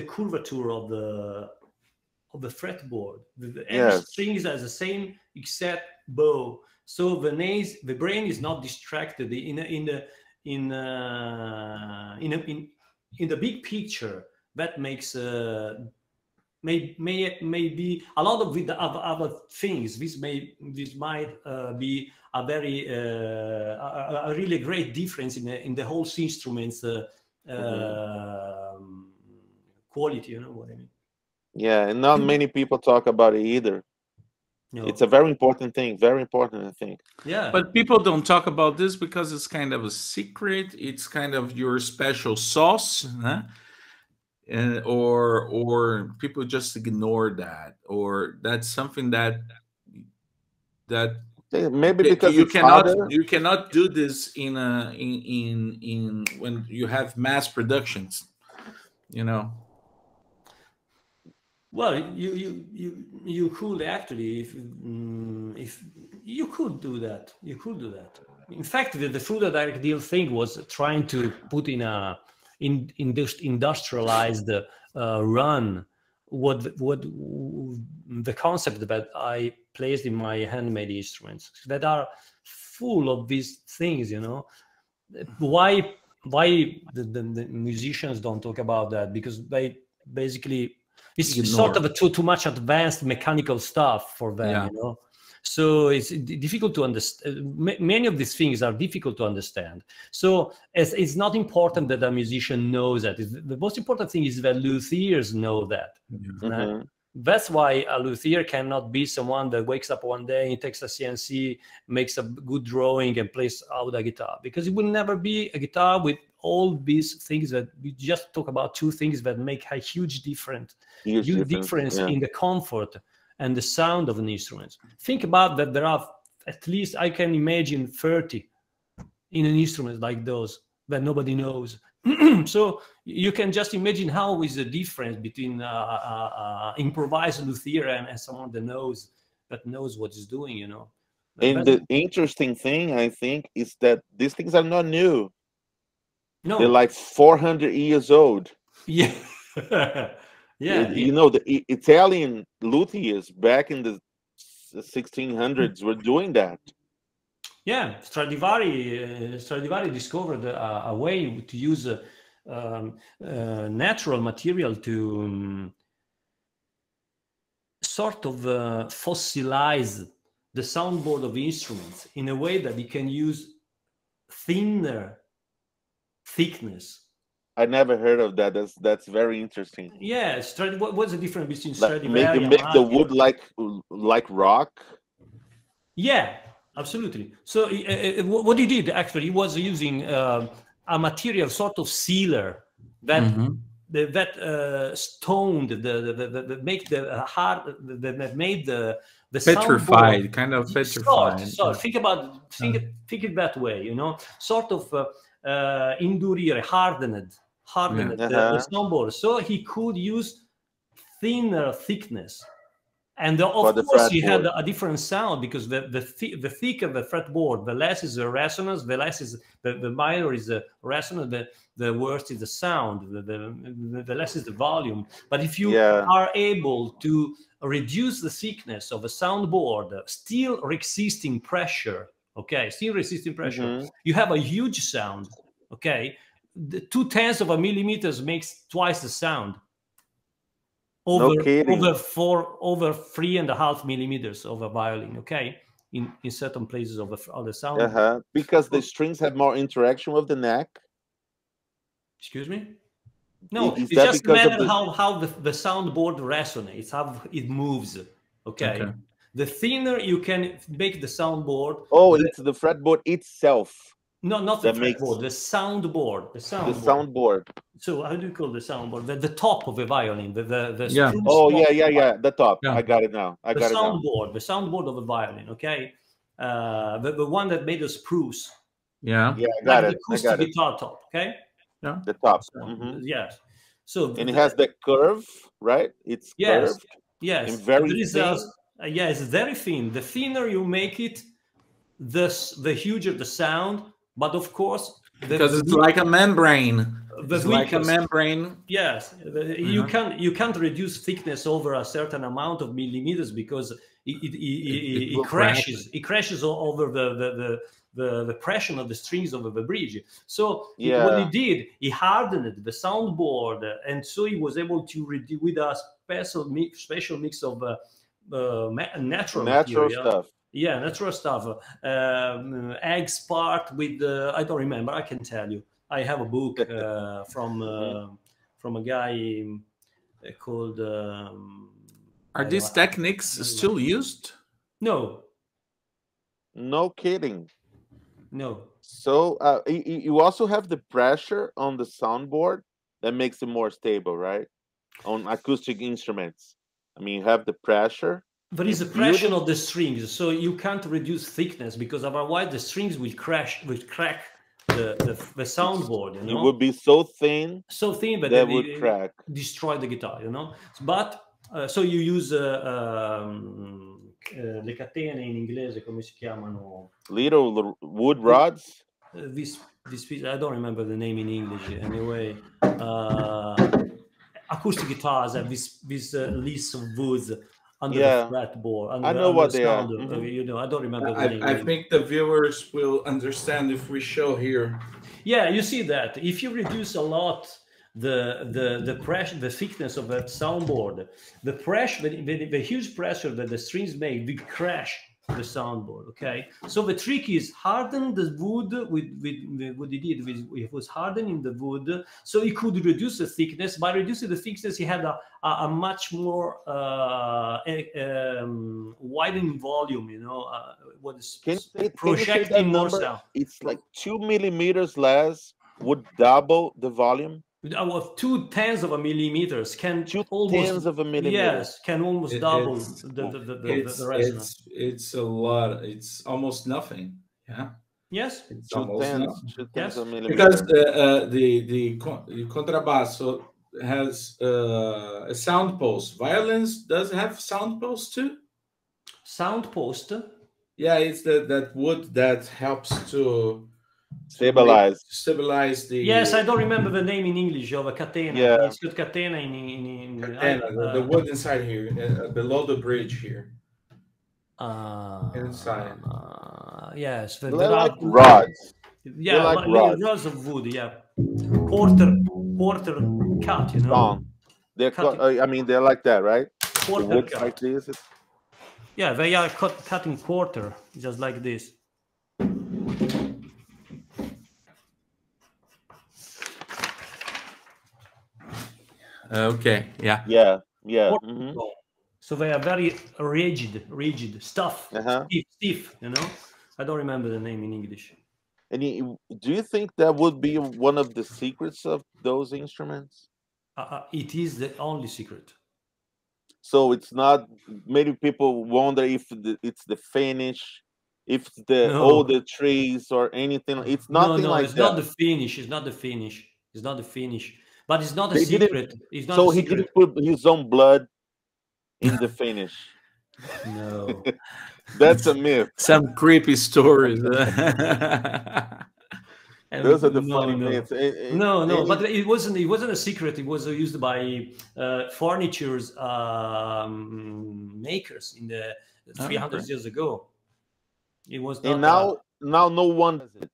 curvature of the fretboard. Every string has the same exact bow, so the brain is not distracted in the big picture. That makes be a lot of with other things. This might be a very a really great difference in the whole instruments quality. You know what I mean? Yeah, and not many people talk about it either. No. It's a very important thing, very important, I think. Yeah. But people don't talk about this because it's kind of a secret. It's kind of your special sauce, huh? Or people just ignore that, or that's something that maybe because you cannot do this in when you have mass productions, you know. Well, you could actually, if you could do that, In fact, the Frudua direct deal thing was trying to put in a industrialized run what the concept that I placed in my handmade instruments that are full of these things. You know, why the musicians don't talk about that? Because they basically. It's sort of too much advanced mechanical stuff for them, yeah. You know. So it's difficult to understand. Many of these things are difficult to understand. So it's not important that a musician knows that. The most important thing is that luthiers know that. Mm-hmm. Right? That's why a luthier cannot be someone that wakes up one day and takes a CNC, makes a good drawing, and plays out a guitar. Because it will never be a guitar with all these things that we just talk about. Two things that make a huge difference yeah. In the comfort and the sound of an instrument. Think about that. There are at least, I can imagine 30 in an instrument like those that nobody knows. So you can just imagine how is the difference between improvised luthier and someone that knows what he's doing, you know. And the interesting thing, I think, is that these things are not new. No, they're like 400 years old. Yeah. Yeah, you know, the Italian luthiers back in the 1600s were doing that. Yeah, Stradivari discovered a way to use natural material to sort of fossilize the soundboard of instruments in a way that he can use thinner thickness. I never heard of that. That's very interesting. Yeah, what's the difference between Stradivari and make the wood like rock? Yeah, absolutely. So what he did actually, he was using a material sort of sealer that stoned make the hard that made the petrified soundboard. Kind of petrified. So think it that way, you know, sort of indurire, hardened the soundboard, so he could use thinner thickness. And of course, he had a different sound because the thicker the fretboard, the less is the resonance, the less is the minor is the resonance, the worse is the sound, the less is the volume. But if you are able to reduce the thickness of a soundboard, still resisting pressure, you have a huge sound. Okay, the 0.2 of a millimeter makes twice the sound. Over 3.5 millimeters of a violin, okay, in certain places of the sound. Because the strings have more interaction with the neck. Excuse me? No, it just matters how the soundboard resonates, how it moves. Okay. The thinner you can make the soundboard. Oh, it's the fretboard itself. No, not the fretboard, the soundboard. The soundboard. So how do you call the soundboard? The top of the violin. The the top. Yeah. I got it now. The soundboard of the violin. Okay, the one that made the spruce. Yeah, I got it. The acoustic guitar top. Okay. Yeah. The top. So, yes. So and it has the curve, right? It's curved. Yes. And very thin. It's very thin. The thinner you make it, the huger the sound. But of course, because it's like a membrane. It's like a membrane. Yes, you can't reduce thickness over a certain amount of millimeters because it crashes. It crashes over the pressure of the strings over the bridge. So what he did, he hardened the soundboard, and so he was able to reduce with a special mix of natural material. Stuff. Yeah, natural stuff. Egg spark with I don't remember. I can tell you. I have a book from a guy called. Are these techniques still used? No. No kidding. No. So you also have the pressure on the soundboard that makes it more stable, right? On acoustic instruments. I mean, you have the pressure. There is a pressure of the strings, so you can't reduce thickness because otherwise the strings will crack the soundboard. You know? It would be so thin that it would crack, destroy the guitar. You know, but so you use le catene in inglese, come si chiamano? Little wood rods. This I don't remember the name in English anyway. Acoustic guitars have this list of woods under the fretboard. I know what they are. You know, I don't remember the name. I think the viewers will understand if we show here. Yeah, you see that if you reduce a lot the pressure, the thickness of that soundboard, the pressure, the huge pressure that the strings make will crash the soundboard. Okay, so the trick is harden the wood with what he did. It was hardening the wood, so he could reduce the thickness. By reducing the thickness, he had a much more widening volume. You know, what is projecting more sound. It's like 2 millimeters less would double the volume. 0.2 of a millimeter can almost of a millimeter. Yes, can almost double the resonance. It's a lot. It's almost nothing. Yeah. Yes. It's almost nothing. Yes. Because the contrabasso has a sound post. Violins does have sound post too. Sound post. Yeah, it's that wood that helps to stabilize the. Yes, I don't remember the name in English of a catena. Yeah, it's called catena in catena, the wood inside here, below the bridge here. Inside. Yes, they're like rods. Yeah, like rods of wood. Yeah, quarter cut. You know. They're I mean, they're like that, right? Quarter cut. Like this. Yeah, they are cutting quarter, just like this. Okay. Yeah. So they are very rigid, stiff. You know, I don't remember the name in English. And do you think that would be one of the secrets of those instruments? It is the only secret. So it's not. Many people wonder if it's the finish, if it's all the trees or anything. It's nothing like that. It's not the finish. It's not the finish. It's not the finish. But it's not a secret. It's not so a he secret. didn't put his own blood in the finish. No. That's a myth. Some creepy stories. Those are the funny myths. But it wasn't a secret. It was used by furniture makers in the 300 years ago. It was not. And now no one does it.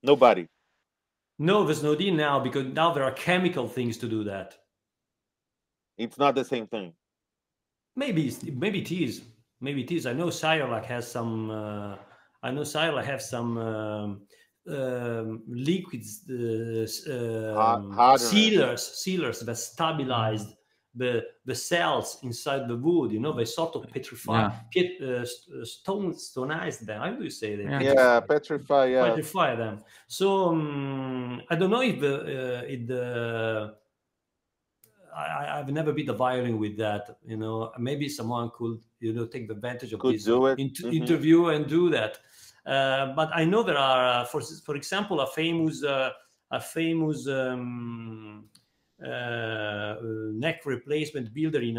Nobody. No, there's no need now because now there are chemical things to do that. It's not the same thing. Maybe it is. Maybe it is. I know Cyrilak has some. Liquids, sealers that stabilized the cells inside the wood. You know, they sort of petrify, stonized them. How do you say that? Petrify. Yeah, petrify them. So I don't know if I've never beat a violin with that. You know, maybe someone could take advantage of this interview and do that. But I know there are, for example, a famous neck replacement builder in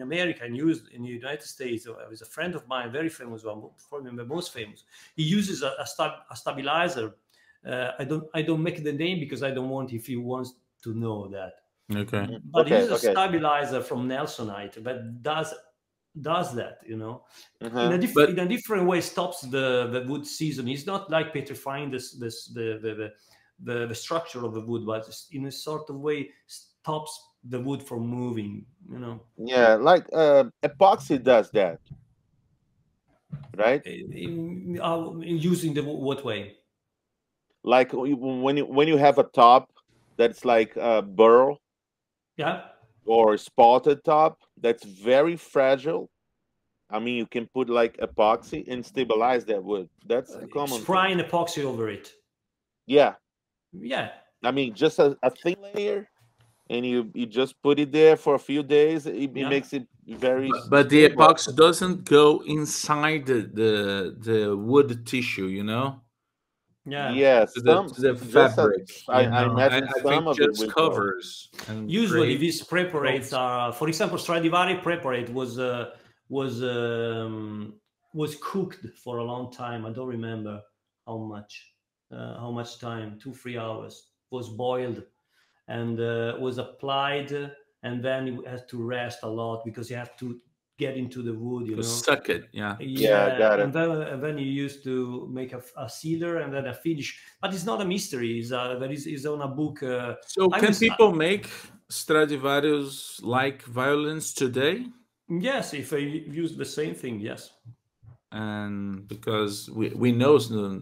America and used in the United States. It was a friend of mine, very famous one, probably the most famous. He uses a stabilizer I don't make the name because I don't want if he wants to know that. Okay. But he's a stabilizer from Nelsonite that does that, you know, in a different way. Stops the wood season. It's not like petrifying the structure of the wood, but in a sort of way stops the wood from moving, you know. Yeah, like epoxy does that, right? In using the what way? Like when you have a top that's like burl, yeah, or spotted top that's very fragile. I mean, you can put like epoxy and stabilize that wood. That's a common spraying epoxy over it. Yeah. Yeah. I mean, just a thin layer, and you just put it there for a few days. It makes it very. But the epoxy doesn't go inside the wood tissue, you know. Yeah. Yes. The fabric. I imagine I some of just it covers. Usually, these preparates are, for example, Stradivari preparate was cooked for a long time. I don't remember how much time, 2-3 hours, was boiled and was applied, and then you have to rest a lot because you have to get into the wood, you know, suck it. Yeah, got it. And then you used to make a sealer and then a finish, but it's not a mystery. It's on a book. So can people make Stradivarius like violins today? Yes, if I use the same thing, yes. And because we know,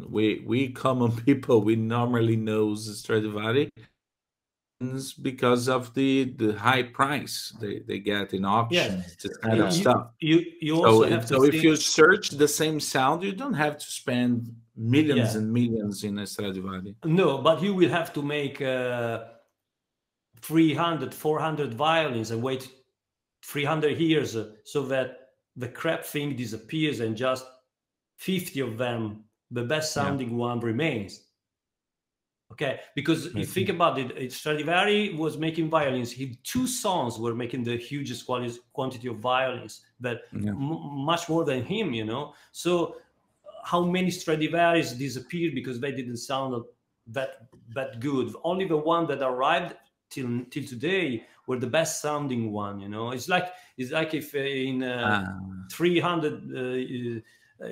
we common people, we normally know Stradivari because of the high price they get in auctions, this kind of stuff. You also have to so if you search the same sound, you don't have to spend millions and millions in a Stradivari. No, but you will have to make 300, 400 violins and wait 300 years so that the crap thing disappears and just 50 of them, the best sounding one, remains. Okay, because you think about it, Stradivari was making violins. 2 songs were making the hugest quantity of violins, but much more than him, you know. So how many Stradivaris disappeared because they didn't sound that good? Only the one that arrived till today were the best sounding one, you know. It's like if in 300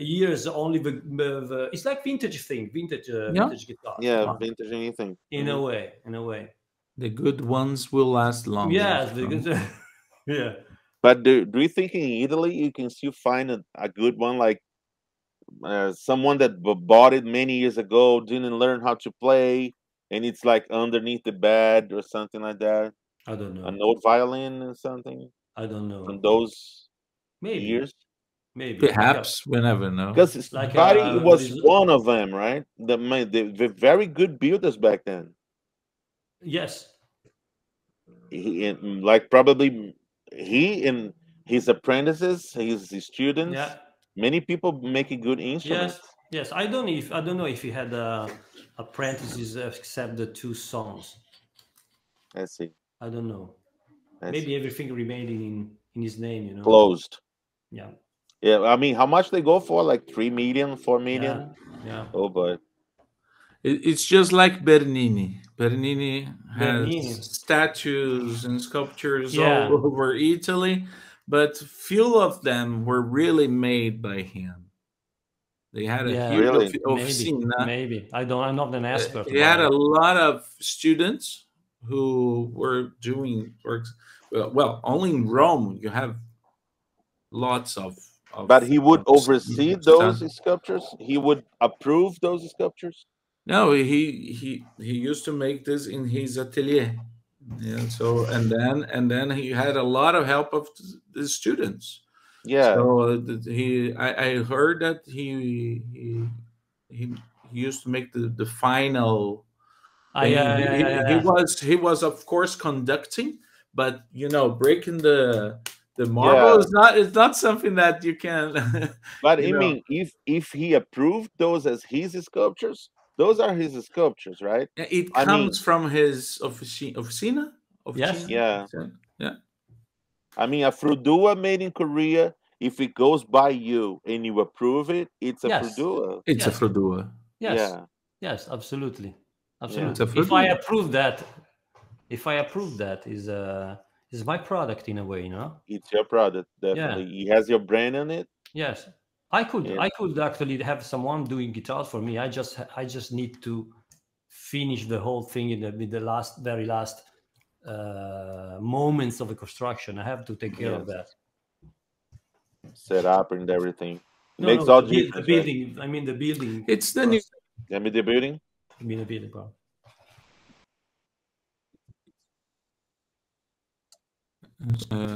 years only the it's like vintage guitar. Yeah, vintage anything. In a way. The good ones will last longer. Yes, yeah. But do you think in Italy you can still find a good one, like someone that bought it many years ago, didn't learn how to play, and it's like underneath the bed or something like that? I don't know. An old violin or something? I don't know. From those years? Maybe. Perhaps, we never know. Because Stradivari was one of them, right? The very good builders back then. Yes. Probably he and his apprentices, his students. Yeah. Many people making good instruments. Yes. I don't know if he had apprentices except the 2 songs. I see. I don't know. Maybe everything remained in his name, you know. Closed. Yeah. Yeah, I mean, how much they go for? Like 3 million, 4 million? Yeah. Oh, boy. It's just like Bernini. Bernini has statues and sculptures all over Italy, but few of them were really made by him. They had a huge officina. Maybe. I'm not an expert. He had a lot of students who were doing works. Well, only in Rome you have lots of. But he would oversee those sculptures. He would approve those sculptures. No, he used to make this in his atelier. Yeah. So and then he had a lot of help of the students. Yeah. So I heard that he used to make the final. He was of course conducting, but you know, breaking the marble is not something that you can. But I mean, if he approved those as his sculptures, those are his sculptures, right? It comes from his officina. Yes. Yeah. Yeah. I mean, a Frudua made in Korea, if it goes by you and you approve it, it's a Frudua. It's a Frudua. Yes. Yeah. Yes, absolutely, absolutely. Yeah. If I approve that, is my product in a way, you know. It's your product, definitely. Yeah. He has your brand on it. Yes, I could actually have someone doing guitars for me. I just need to finish the whole thing with the very last moments of the construction. I have to take care of that. Set up and everything. Makes all the building. Right? I mean the building. It's the new. I mean the building. I mean the building part.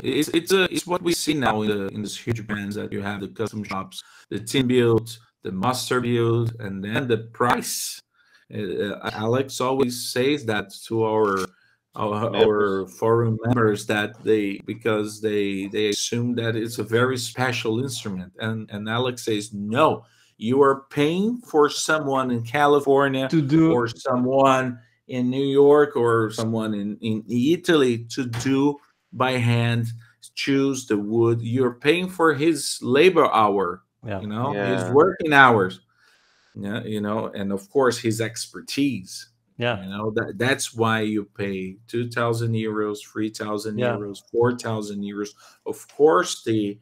It's what we see now in this huge brands, that you have the custom shops, the team build, the master build, and then the price. Alex always says that to our forum members, that because they assume that it's a very special instrument, and Alex says, no, you are paying for someone in California to do, or someone in New York, or someone in Italy to do by hand, choose the wood. You're paying for his labor hour, his working hours, and of course his expertise. That's why you pay 2,000 euros, 3,000 euros, 4,000 euros. Of course, the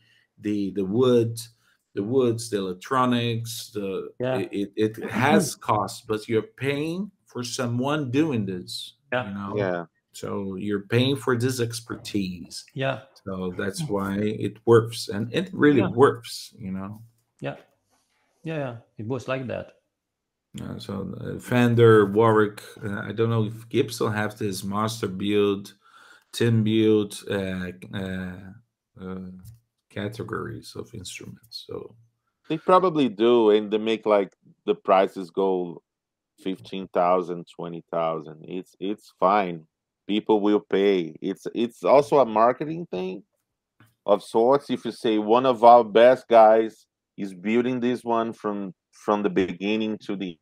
woods, the electronics, it has cost, but you're paying for someone doing this. So you're paying for this expertise. So that's why it works, and it really works. It was like that. So Fender, Warwick, I don't know if Gibson have this master build, tin build categories of instruments. So they probably do, and they make like the prices go 15,000, 20,000. It's fine. People will pay. It's also a marketing thing of sorts. If you say one of our best guys is building this one from the beginning to the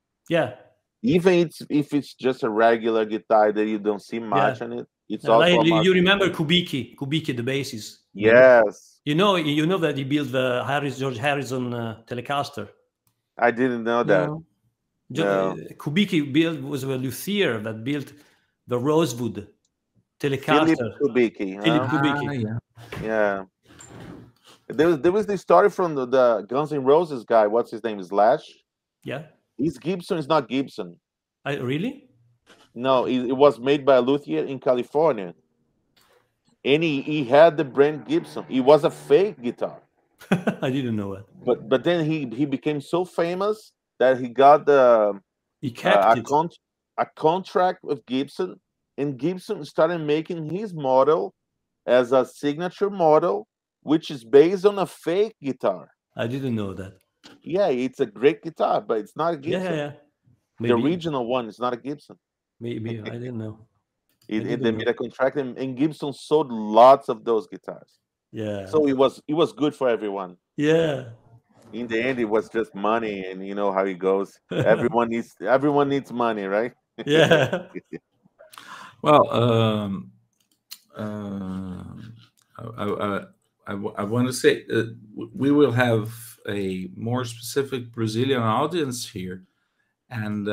even if it's just a regular guitar that you don't see much on it, it's also like, you remember Kubicki the bassist. Yes. You know that he built the George Harrison Telecaster. I didn't know that. Kubicki was a luthier that built the Rosewood Telecaster. Philip Kubicki. Yeah. There was this story from the Guns N' Roses guy. What's his name? Slash. Yeah. His Gibson is not Gibson. Really? No, it was made by a luthier in California. And he had the brand Gibson. It was a fake guitar. I didn't know that. But then he became so famous that he got a contract with Gibson, and Gibson started making his model as a signature model, which is based on a fake guitar. I didn't know that. Yeah, it's a great guitar, but it's not a Gibson. Yeah. The original one is not a Gibson. Maybe. I didn't know. They made a contract, and Gibson sold lots of those guitars. Yeah. So it was good for everyone. Yeah. In the end, it was just money, and you know how it goes. Everyone needs money, right? Yeah. Well, I want to say we will have a more specific Brazilian audience here, and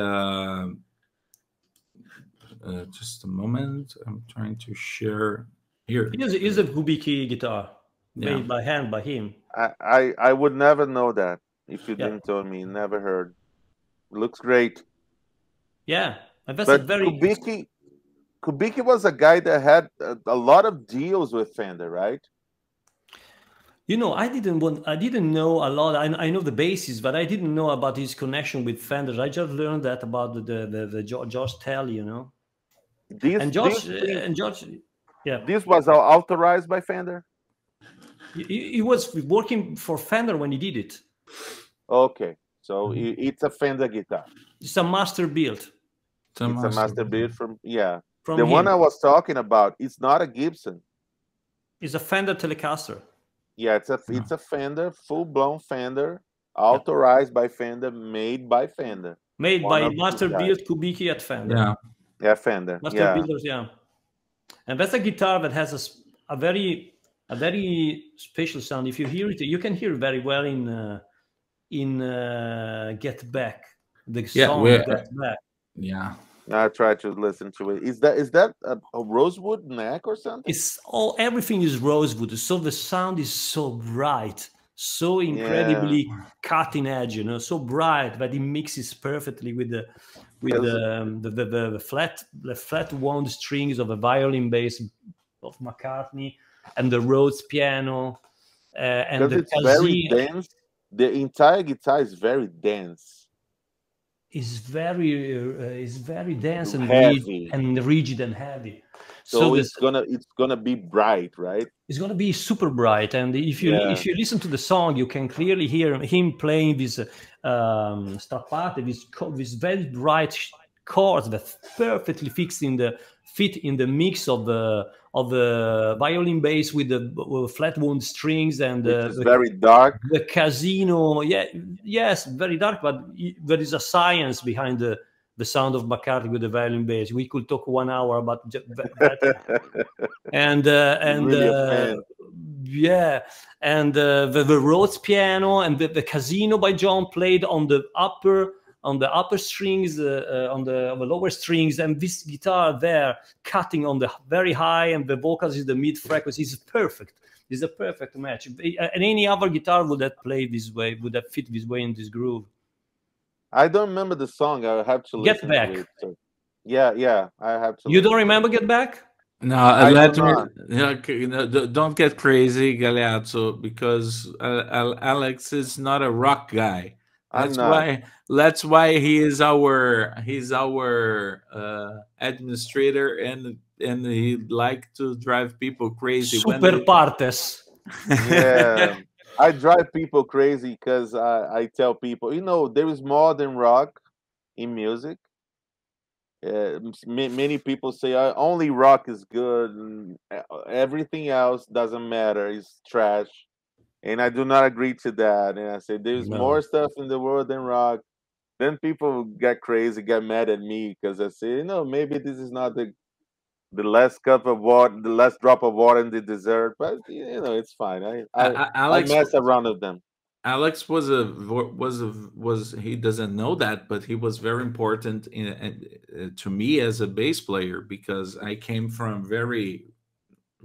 just a moment. I'm trying to share here. Here's a Kubicki guitar made by hand by him. I would never know that if you didn't tell me. Never heard. Looks great. Yeah, and that's but a very Kubicki was a guy that had a lot of deals with Fender, right? I didn't know a lot. I know the basis, but I didn't know about his connection with Fender. I just learned that about the George Tell, George, This was authorized by Fender? He was working for Fender when he did it. Okay, so it's a Fender guitar. It's a master build. It's a master build from From the him. one I was talking about. It's not a Gibson. It's a Fender Telecaster. Yeah, it's a Fender, full-blown Fender, authorized by Fender, made by Fender. Made by Master Build Kubicki at Fender. Yeah, Fender. Master Builders, and that's a guitar that has a very special sound. If you hear it, you can hear it very well in Get Back. the song gets back. Yeah. I try to listen to it. Is that a rosewood neck or something? It's everything is rosewood, so the sound is so bright, so incredibly cutting edge, you know, so bright that it mixes perfectly with the flat wound strings of a violin bass of McCartney and the Rhodes piano, and it's very dense. The entire guitar is very dense. Is very dense and heavy rigid and heavy. So it's gonna be bright, right? It's gonna be super bright, and if you listen to the song, you can clearly hear him playing this strappate, this very bright chords that perfectly fit in the mix of the violin bass with the flat wound strings and very dark. The casino, yes, very dark, but there is a science behind the sound of McCartney with the violin bass. We could talk 1 hour about that. and the Rhodes piano and the casino by John played on the upper strings, on the lower strings, and this guitar there cutting on the very high, and the vocals is the mid frequency. Is perfect. It's a perfect match. And any other guitar would have played this way, would have fit this way in this groove. I don't remember the song. I have to listen Get Back. To it. So. Yeah, I have to. You don't remember Get Back? No, don't get crazy, Galeazzo, because Alex is not a rock guy. That's why he is our administrator, and he like to drive people crazy. Super partes. Yeah, I drive people crazy because I tell people, you know, there is more than rock in music. Many people say only rock is good, and everything else doesn't matter. It's trash. And I do not agree to that. And I say there's more stuff in the world than rock. Then people get crazy, get mad at me because I say, you know, maybe this is not the last cup of water, the last drop of water in the dessert. But you know, it's fine. I mess around with them. Alex he doesn't know that, but he was very important to me as a bass player, because I came from very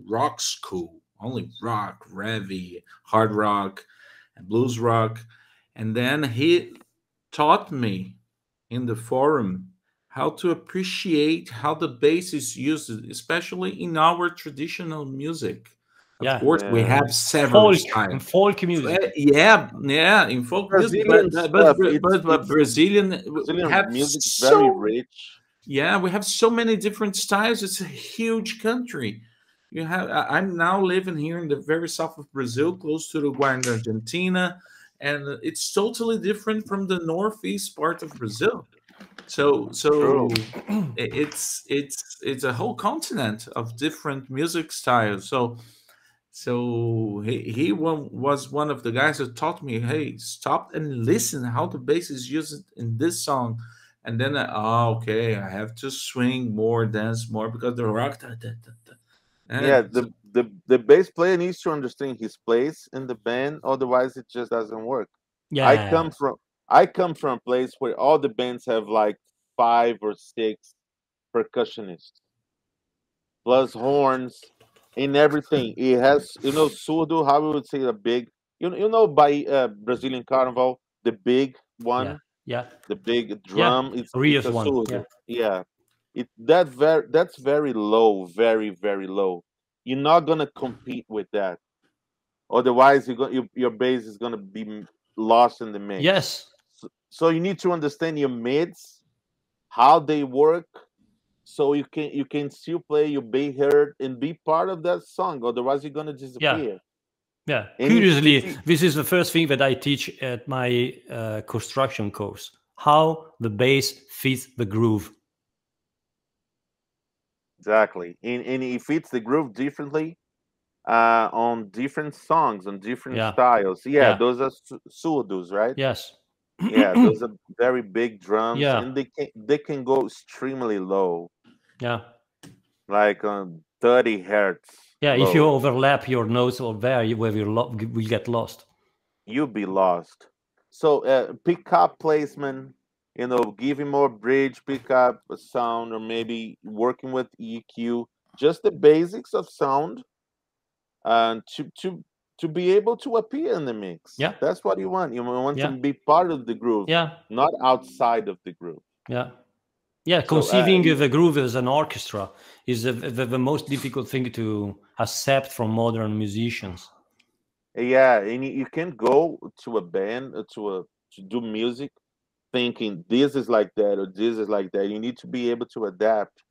rock school. Only rock, heavy, hard rock, and blues rock. And then he taught me in the forum how to appreciate how the bass is used, especially in our traditional music. Of course, we have several styles. In folk music. In folk music. But Brazilian music is very rich. Yeah, we have so many different styles. It's a huge country. I'm now living here in the very south of Brazil, close to Uruguay and Argentina, and it's totally different from the northeast part of Brazil. So it's a whole continent of different music styles. So he was one of the guys that taught me, hey, stop and listen how the bass is used in this song. And then okay, I have to swing more, dance more, because the rock. The bass player needs to understand his place in the band, otherwise it just doesn't work. Yeah. I come from a place where all the bands have like 5 or 6 percussionists, plus horns and everything. It has, you know, surdo, how we would say a big, by Brazilian Carnival, the big one, the big drum, it's a one. surdo. That's very low, very, very low. You're not gonna compete with that. Otherwise, your bass is gonna be lost in the mix. Yes. So you need to understand your mids, how they work, so you can still play your bass heard and be part of that song. Otherwise, you're gonna disappear. Yeah. Curiously, this is the first thing that I teach at my construction course: how the bass fits the groove. Exactly, and it fits the groove differently on different songs, on different styles. Those are surdos, right? Yes. Those are very big drums, and they can go extremely low. Like on 30 hertz. Low. If you overlap your notes or there, will get lost. You'll be lost. So pickup placement, you know, giving more bridge, pickup, sound, or maybe working with EQ, just the basics of sound, and to be able to appear in the mix. Yeah, that's what you want. You want to be part of the groove, not outside of the groove. Yeah, conceiving the groove as an orchestra is the most difficult thing to accept from modern musicians. Yeah, and you can go to a band to do music thinking this is like that or this is like that. You need to be able to adapt.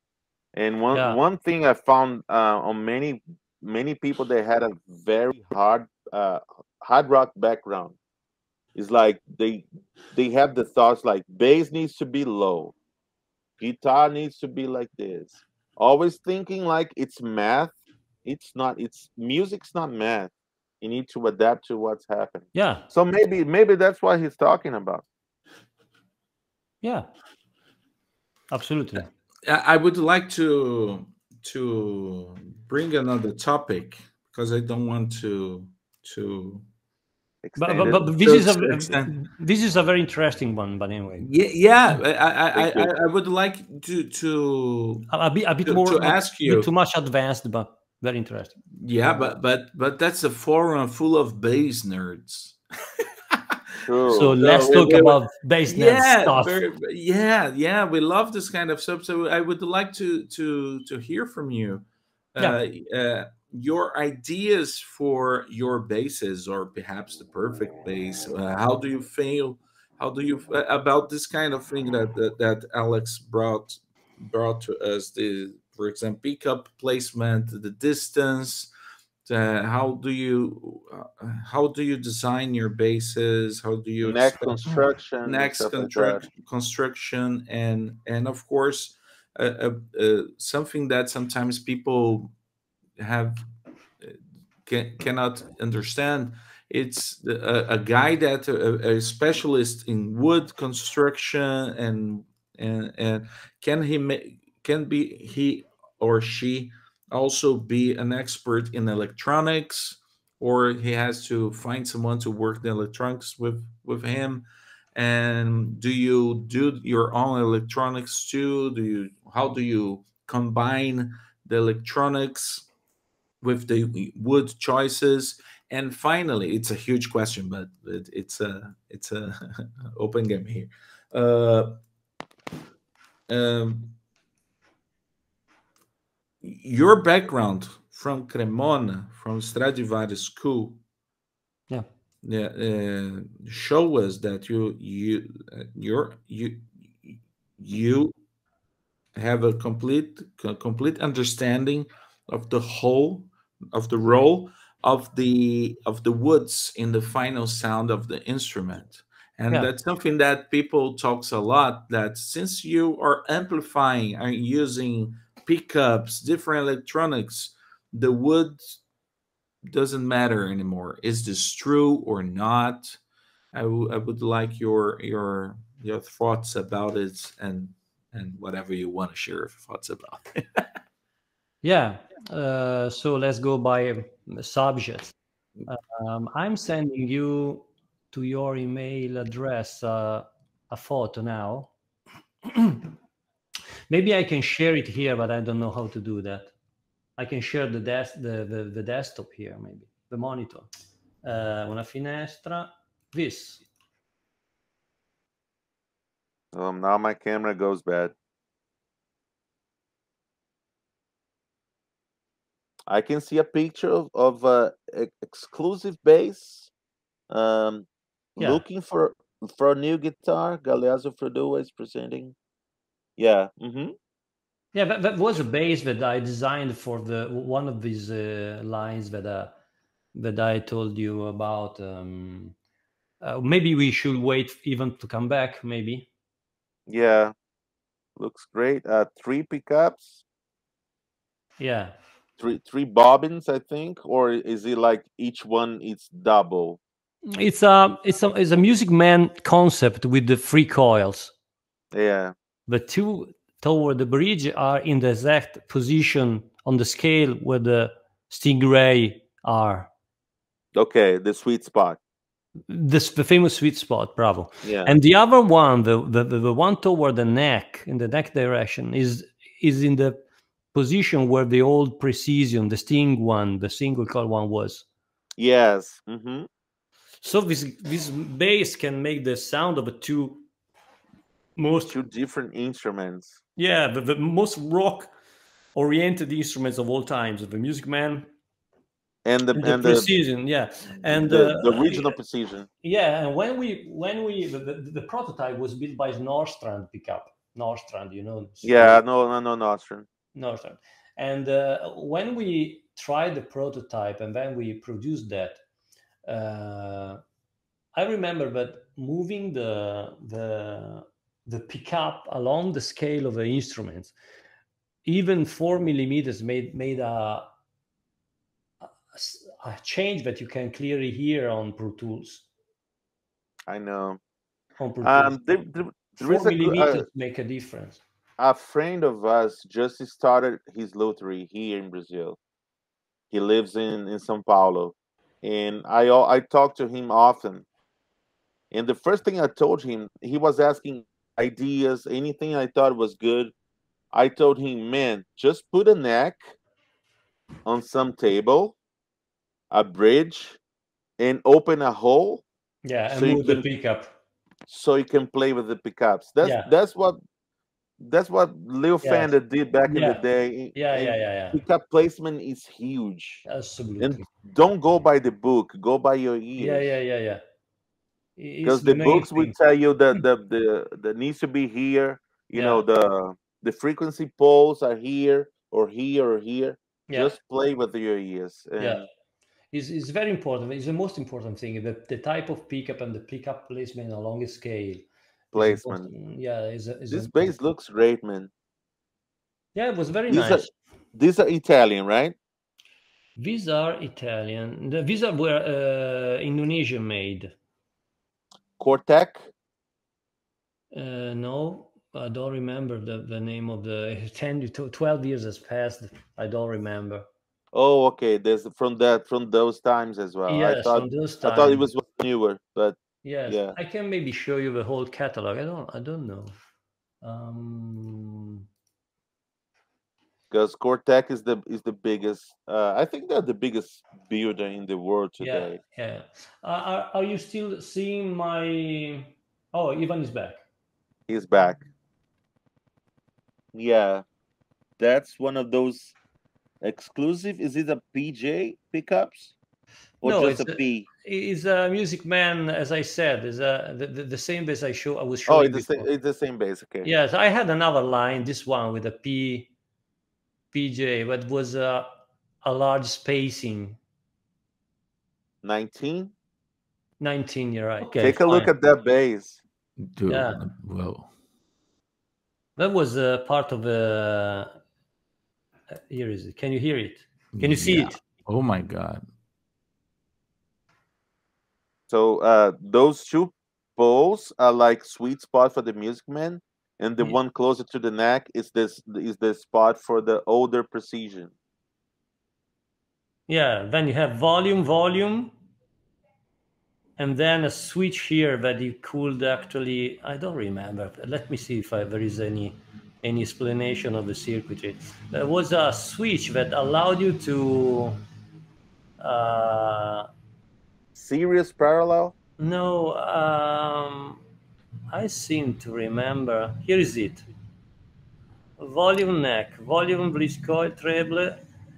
And one thing I found on many people that had a very hard rock background is like they have the thoughts like bass needs to be low, guitar needs to be like this. Always thinking like it's math. It's not. It's music's not math. You need to adapt to what's happening. Yeah. So maybe that's what he's talking about. Yeah. Absolutely. I would like to bring another topic because I don't want to. But this is a very interesting one. But anyway. I would like to a bit more to ask you. Too much advanced, but very interesting. Yeah, but that's a forum full of bass nerds. So let's talk about bass nerd stuff. We love this kind of stuff. So I would like to hear from you. Your ideas for your basses, or perhaps the perfect bass. How do you feel? How do you about this kind of thing that Alex brought to us? For example, pickup placement, the distance. How do you design your basses? How do you neck construction, construction, and of course, something that sometimes people cannot understand. It's a guy that a specialist in wood construction, and can he or she also be an expert in electronics, or he has to find someone to work the electronics with him? And do you do your own electronics too? How do you combine the electronics with the wood choices? And finally, it's a huge question, but it's a open game here. Your background from Cremona, from Stradivarius school, show us that you have a complete understanding of the whole of the role of the woods in the final sound of the instrument. And that's something that people talks a lot, that since you are amplifying and using pickups, different electronics, the wood doesn't matter anymore. Is this true or not? I would like your thoughts about it, and whatever you want to share thoughts about it. So let's go by subject. I'm sending you to your email address a photo now. Maybe I can share it here, but I don't know how to do that. I can share the desktop here, maybe the monitor. Una finestra. This. Now my camera goes bad. I can see a picture of exclusive bass. Looking for a new guitar. Galeazzo Frudua is presenting. Yeah. That was a bass that I designed for one of these lines that I told you about. Maybe we should wait even to come back. Maybe. Yeah, looks great. 3 pickups. Yeah. Three bobbins, I think, or is it like each one is double? It's a Music Man concept with the 3 coils. Yeah. The 2 toward the bridge are in the exact position on the scale where the Stingray are. Okay, the sweet spot. the famous sweet spot, bravo. Yeah. And the other one, the one toward the neck, in the neck direction, is in the position where the old precision, the sting one, the single coil one was. Yes. So this bass can make the sound of two different instruments. Yeah, the most rock-oriented instruments of all times, the Music Man and the precision, and the original precision. Yeah, and when the prototype was built by Nordstrand pickup. Nordstrand, you know. Yeah, no, Nordstrand. Nordstrand, and when we tried the prototype and then we produced that, I remember that moving the pickup along the scale of the instruments, even 4 millimeters made a change that you can clearly hear on Pro Tools. I know. On Pro Tools. 4 millimeters make a difference. A friend of us just started his luthiery here in Brazil. He lives in São Paulo, and I talk to him often. And the first thing I told him, he was asking ideas, anything I thought was good. I told him, man, just put a neck on some table, a bridge, and open a hole. Yeah, and move the pickup. So you can play with the pickups. That's what Leo Fender did back in the day. Yeah. Pickup placement is huge. Absolutely. And don't go by the book, go by your ears. Yeah. Because the books will tell you that the needs to be here. You know, the frequency poles are here or here or here. Just play with your ears. And it's very important. It's the most important thing. The type of pickup and the pickup placement along a scale. Placement. This bass looks great, man. Yeah, it was very nice. These are Italian, right? These are Italian. These were Indonesian made. Cortec? No, I don't remember the name of the 10 to 12 years has passed. I don't remember. Oh, okay. There's from those times as well. Yes, from those times. I thought it was newer, but yes, yeah. I can maybe show you the whole catalog. I don't know. Because Cortec is the biggest. I think they're the biggest builder in the world today. Yeah. Are you still seeing my? Oh, Ivan is back. He's back. Yeah, that's one of those exclusive. Is it a PJ pickups or no, just a P? It's a Music Man, as I said. Is the same bass I was showing. Oh, it's the same bass. Okay. Yes, I had another line. This one with a PJ, but was a large spacing. 19. 19. You're right. Okay, take a look at that bass. Dude, whoa. That was part of the. Here is it. Can you hear it? Can you see it? Oh my God. So those two poles are like sweet spot for the Music Man, and the one closer to the neck is the spot for the older precision. Yeah. Then you have volume, and then a switch here that you could actually. I don't remember. Let me see if there is any explanation of the circuitry. There was a switch that allowed you to. Series parallel? No, I seem to remember. Here is it. Volume neck, volume bridge coil, treble,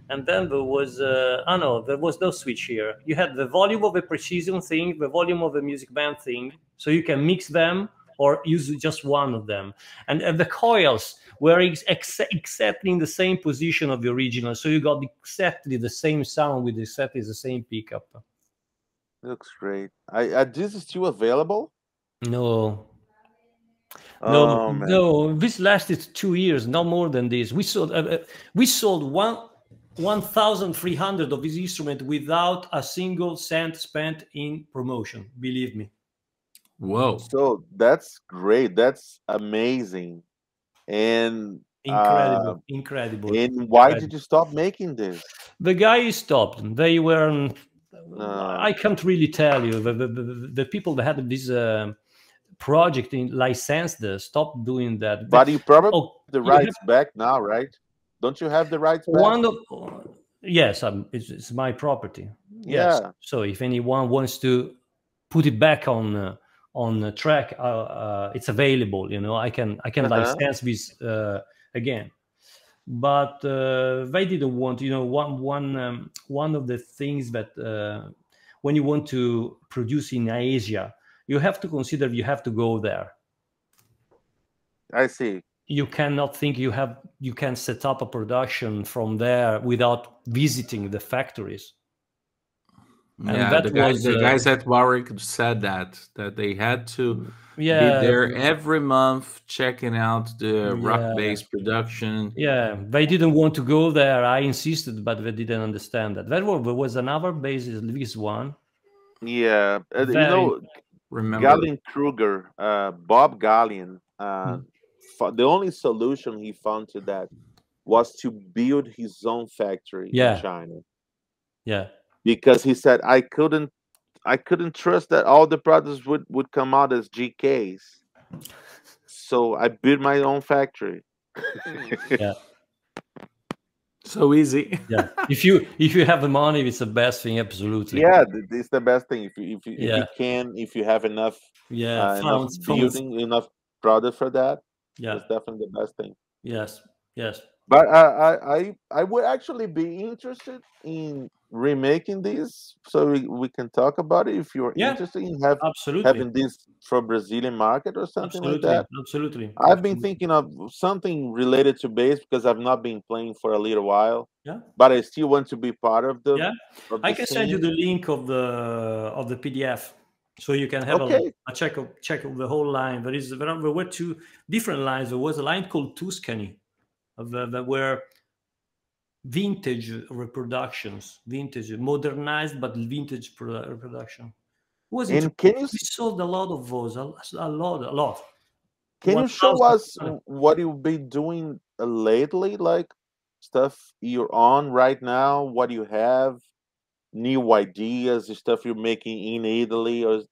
and then there was no, there was no switch here. You had the volume of a precision thing, the volume of a Music Man thing, so you can mix them or use just one of them. And the coils were exactly in the same position of the original, so you got exactly the same sound with exactly the same pickup. Looks great. This is still available? No. Oh, no. This lasted 2 years, no more than this. We sold 1,300 of this instrument without a single cent spent in promotion. Believe me. Whoa! So that's great. That's amazing, and incredible. And why did you stop making this? The guy stopped. They were I can't really tell you. The people that had this project in licensed stopped doing that. But you probably have the rights back now, right? Don't you have the rights back? Yes, it's my property. Yeah. Yes. So if anyone wants to put it back on track, it's available. You know, I can license this again. But they didn't want. You know, one of the things that when you want to produce in Asia, you have to consider you have to go there. I see. You cannot think you can set up a production from there without visiting the factories. And yeah, the guys at Warwick said that they had to be there every month checking out the rock-based production. Yeah, they didn't want to go there. I insisted, but they didn't understand that. There was another basis, this one. Yeah, you know, Galen Kruger, Bob Gallian, the only solution he found to that was to build his own factory in China. Yeah. Because he said I couldn't trust that all the products would come out as GKs. So I built my own factory. Yeah. So easy. Yeah. If you have the money, it's the best thing, absolutely. Yeah, it's the best thing. If you have enough enough product for that, it's definitely the best thing. Yes. Yes. But I would actually be interested in remaking this, so we can talk about it if you're interested in having this for Brazilian market or something like that. Absolutely. I've been thinking of something related to bass because I've not been playing for a little while. Yeah. But I still want to be part of the. Yeah. I can send you the link of the PDF, so you can have a check of the whole line. There were two different lines. There was a line called Tuscany, that were vintage reproductions, modernized but vintage reproduction. We sold a lot of those, a lot. Can you show us what you've been doing lately, like stuff you're on right now, what you have, new ideas, the stuff you're making in Italy or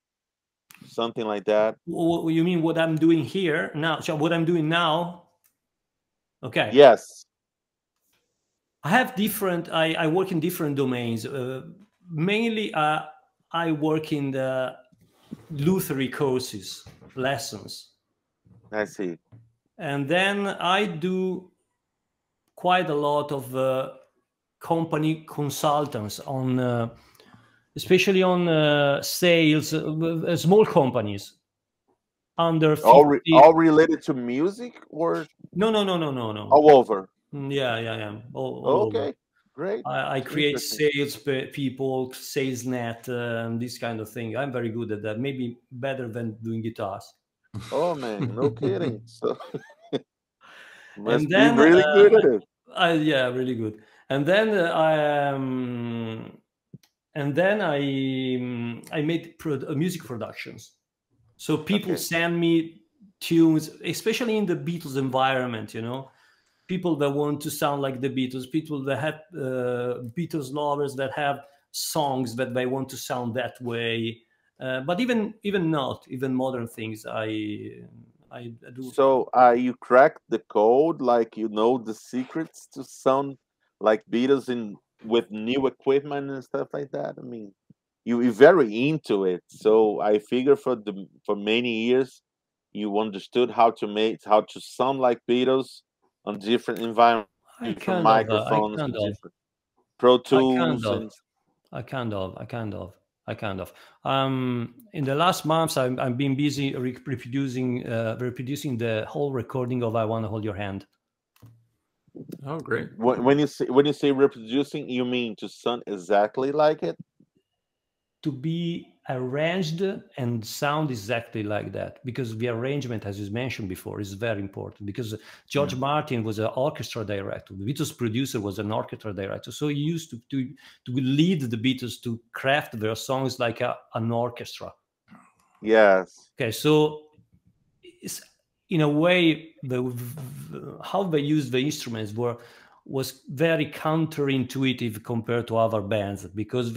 something like that? You mean what I'm doing here now? So what I'm doing now? Okay. Yes. I have I work in different domains. Mainly, I work in the luthier courses, lessons. I see. And then I do quite a lot of company consultants on, especially on sales, small companies under 50. All related to music or? No. All over. Yeah. Okay, great. I create sales people, sales net, and this kind of thing. I'm very good at that. Maybe better than doing guitars. Oh man, no kidding. So must be really good at it. Yeah, really good. And then I made music productions. So people send me tunes, especially in the Beatles environment, you know. People that want to sound like the Beatles, people that have Beatles lovers that have songs that they want to sound that way. But even modern things, I do. So you cracked the code, like you know the secrets to sound like Beatles with new equipment and stuff like that. I mean, you're very into it. So I figure for many years you understood how to sound like Beatles on different environments, different microphones, different Pro Tools. I kind of. In the last months, I've been busy reproducing the whole recording of "I Want to Hold Your Hand." Oh, great! When you say reproducing, you mean to sound exactly like it? To be arranged and sound exactly like that, because the arrangement, as you mentioned before, is very important. Because George Martin was an orchestra director, the Beatles producer was an orchestra director, so he used to lead the Beatles to craft their songs like an orchestra. Yes. Okay, so it's, in a way, how they used the instruments was very counterintuitive compared to other bands, because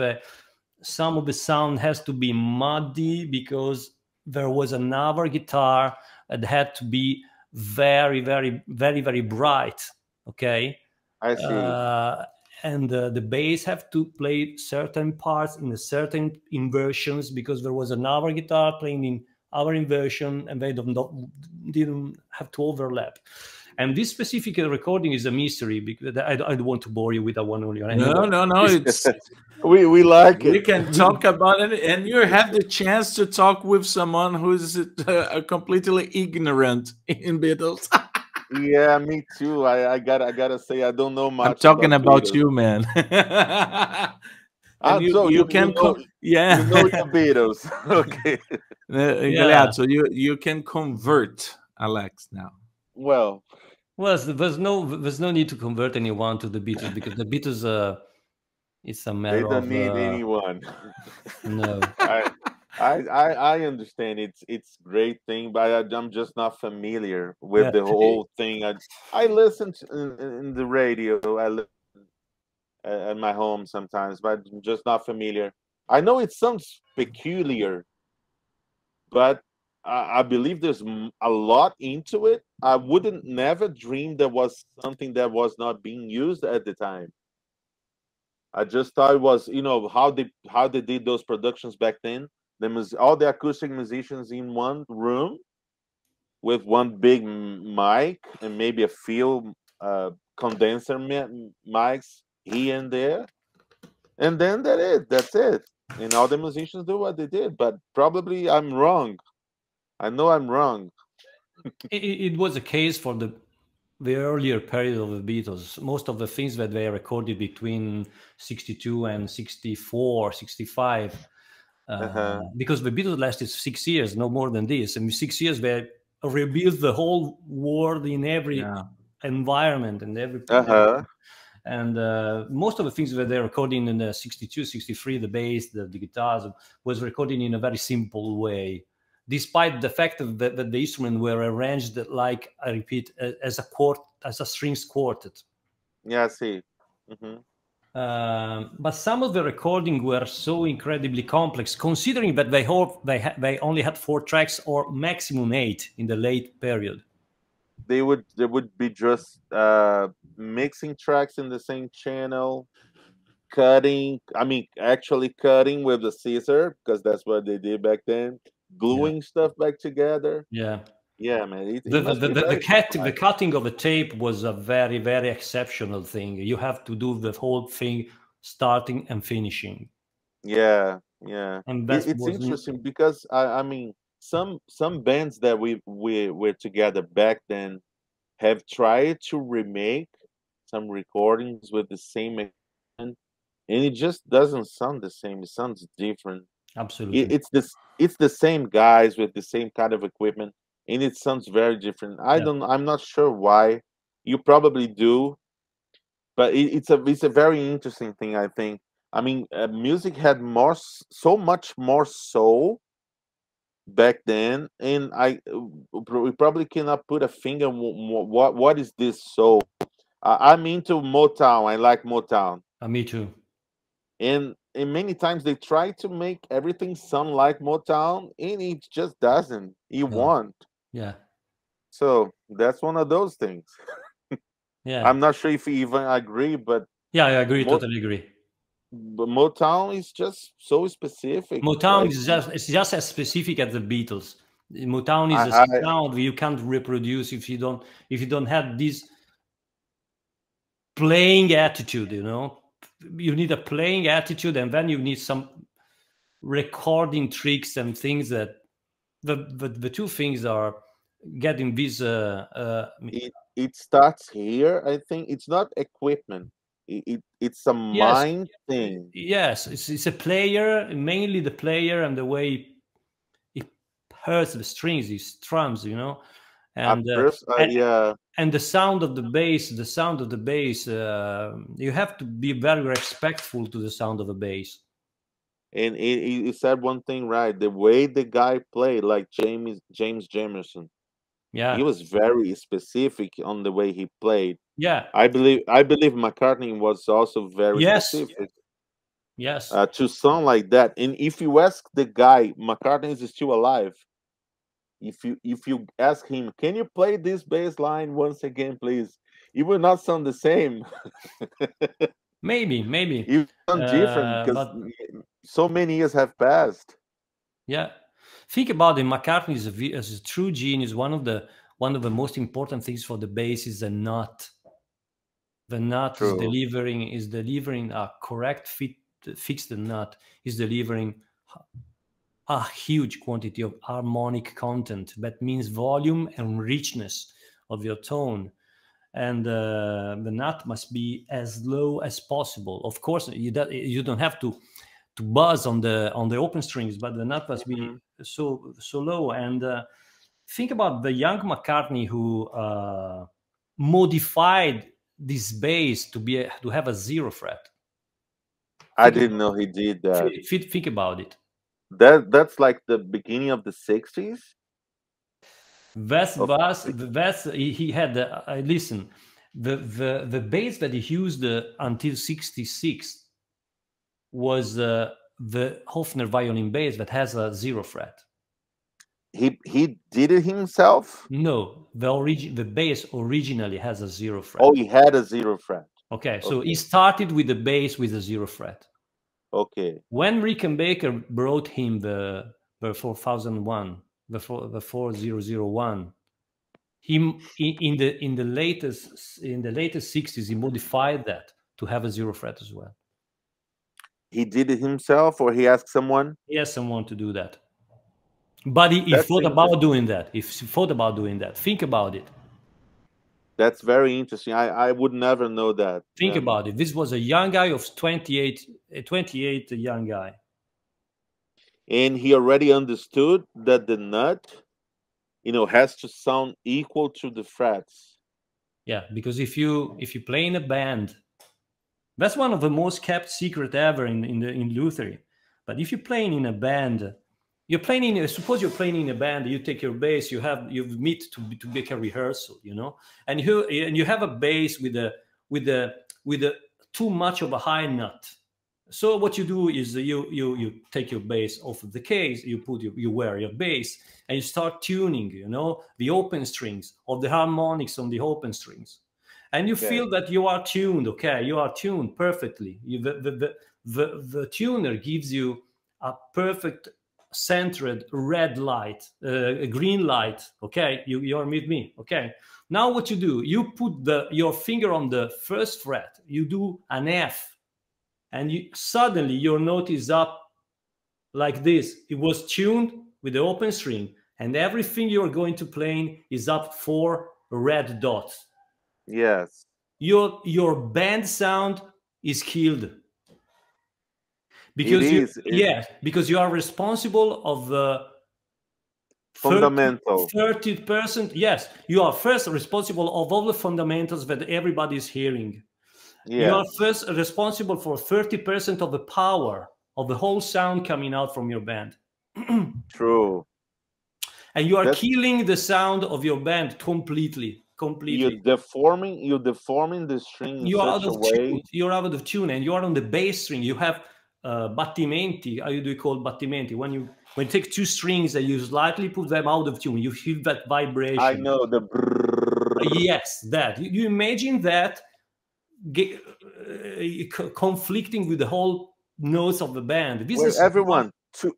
some of the sound has to be muddy because there was another guitar that had to be very, very, very, very bright. Okay. I see. And the bass have to play certain parts in a certain inversions because there was another guitar playing in our inversion, and they didn't have to overlap. And this specific recording is a mystery because I don't want to bore you with that one only. No. It's we like it. We can talk about it, and you have the chance to talk with someone who's completely ignorant in Beatles. Yeah, me too. I gotta say, I don't know much. I'm talking about you, man. You can yeah, you know your Beatles. Okay. Galeazzo, you can convert Alex now. Well, there's no need to convert anyone to the Beatles because the Beatles, it's a matter of. They don't need anyone. No. I understand it's great thing, but I'm just not familiar with the whole thing. I listen in the radio. I listen at my home sometimes, but I'm just not familiar. I know it sounds peculiar, but I believe there's a lot into it. I wouldn't never dream there was something that was not being used at the time. I just thought it was, how they did those productions back then. All the acoustic musicians in one room with one big mic and maybe a few condenser mics here and there, and then that's it. And all the musicians do what they did, but probably I'm wrong. I know I'm wrong. It was a case for the earlier period of the Beatles. Most of the things that they recorded between 62 and 64, 65, because the Beatles lasted 6 years, no more than this. And in 6 years, they rebuilt the whole world in every environment and every. And most of the things that they're recording in the 62, 63, the bass, the guitars, was recorded in a very simple way, despite the fact that the instruments were arranged like, I repeat, as a strings quartet. Yeah, I see. But some of the recordings were so incredibly complex, considering that they only had 4 tracks or maximum 8 in the late period. They would be just mixing tracks in the same channel, cutting. I mean, actually cutting with the scissor, because that's what they did back then. Gluing stuff back together. Yeah, man. The cutting of the tape was a very, very exceptional thing. You have to do the whole thing, starting and finishing. Yeah. And it's interesting because I mean, some bands that we were together back then have tried to remake some recordings with the same equipment, and it just doesn't sound the same. It sounds different. Absolutely. It's the same guys with the same kind of equipment, and it sounds very different. I'm not sure why. You probably do, but it's a very interesting thing, I think. I mean, music had so much more soul back then, and we probably cannot put a finger what is this soul. I'm into Motown. I like Motown. Me too. And many times they try to make everything sound like Motown, and it just doesn't. You won't. Yeah. So that's one of those things. Yeah. I'm not sure if you even agree, but yeah, I agree. Totally agree. But Motown is just so specific. Motown is just as specific as the Beatles. Motown is a sound you can't reproduce if you don't have this playing attitude. You need a playing attitude, and then you need some recording tricks and things that the two things are getting this. It starts here. I think it's not equipment. It's a mind thing. Yes, it's a player, mainly the player and the way it hurts the strings, it strums, and and the sound of the bass. You have to be very respectful to the sound of the bass. And you said one thing right. The way the guy played, like James Jamerson. Yeah, he was very specific on the way he played. Yeah, I believe McCartney was also very specific. Yes. To sound like that. And if you ask the guy, McCartney is still alive. If you ask him, can you play this bass line once again, please? It will not sound the same. Maybe. It will sound different because so many years have passed. Yeah. Think about it. McCartney is a true genius. One of the most important things for the bass is the nut. The nut is delivering a correct fit. Fix the nut is delivering a huge quantity of harmonic content. That means volume and richness of your tone. And the nut must be as low as possible. Of course, you don't have to buzz on the open strings, but the nut must be so low. And think about the young McCartney who modified this bass to have a 0 fret. I didn't know he did that. Think about it. That's like the beginning of the 60s. He had listen, the bass that he used until 66 was the Hofner violin bass that has a 0 fret. He did it himself? No, the bass originally has a 0 fret. Oh, he had a 0 fret. Okay, so he started with the bass with a 0 fret. Okay. When Rickenbacker brought him the 4001, the 4001, in the latest 60s, he modified that to have a 0 fret as well. He did it himself, or he asked someone? He asked someone to do that. But he thought about doing that. Think about it. That's very interesting. I would never know that. Think about it. This was a young guy of 28, a young guy. And he already understood that the nut, has to sound equal to the frets. Yeah, because if you play in a band, that's one of the most kept secret ever in luthier. But if you're playing in a band, suppose you're playing in a band, you take your bass, you meet to make a rehearsal, and you have a bass with too much of a high nut. So what you do is you take your bass off of the case, you wear your bass, and you start tuning, the open strings or the harmonics on the open strings, and you feel that you are tuned. Okay, you are tuned perfectly. The tuner gives you a perfect centered red light, a green light. Okay, you're with me. Okay, now what you do, you put your finger on the first fret, you do an F, and suddenly your note is up like this. It was tuned with the open string, and everything you're going to play is up 4 red dots. Yes. Your band sound is killed. Because because you are responsible of the fundamental 30%. Yes, you are first responsible of all the fundamentals that everybody is hearing. Yes. You are first responsible for 30% of the power of the whole sound coming out from your band. True. And you are killing the sound of your band completely. You're deforming the string in such a way. You're out of tune, and you are on the bass string. You have battimenti. How do you call battimenti? When you take 2 strings and you slightly put them out of tune, you feel that vibration. I know, the brrrr. Yes, that. You imagine that conflicting with the whole notes of the band. This is everyone 2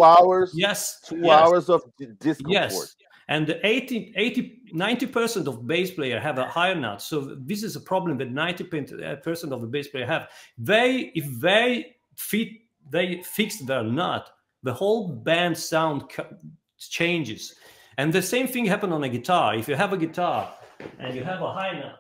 hours. Yes, 2 hours of discomfort. Yes. And 90% of bass players have a higher nut. So this is a problem that 90% of the bass players have. If they fix their nut, the whole band sound changes. And the same thing happens on a guitar. If you have a guitar and you have a high nut,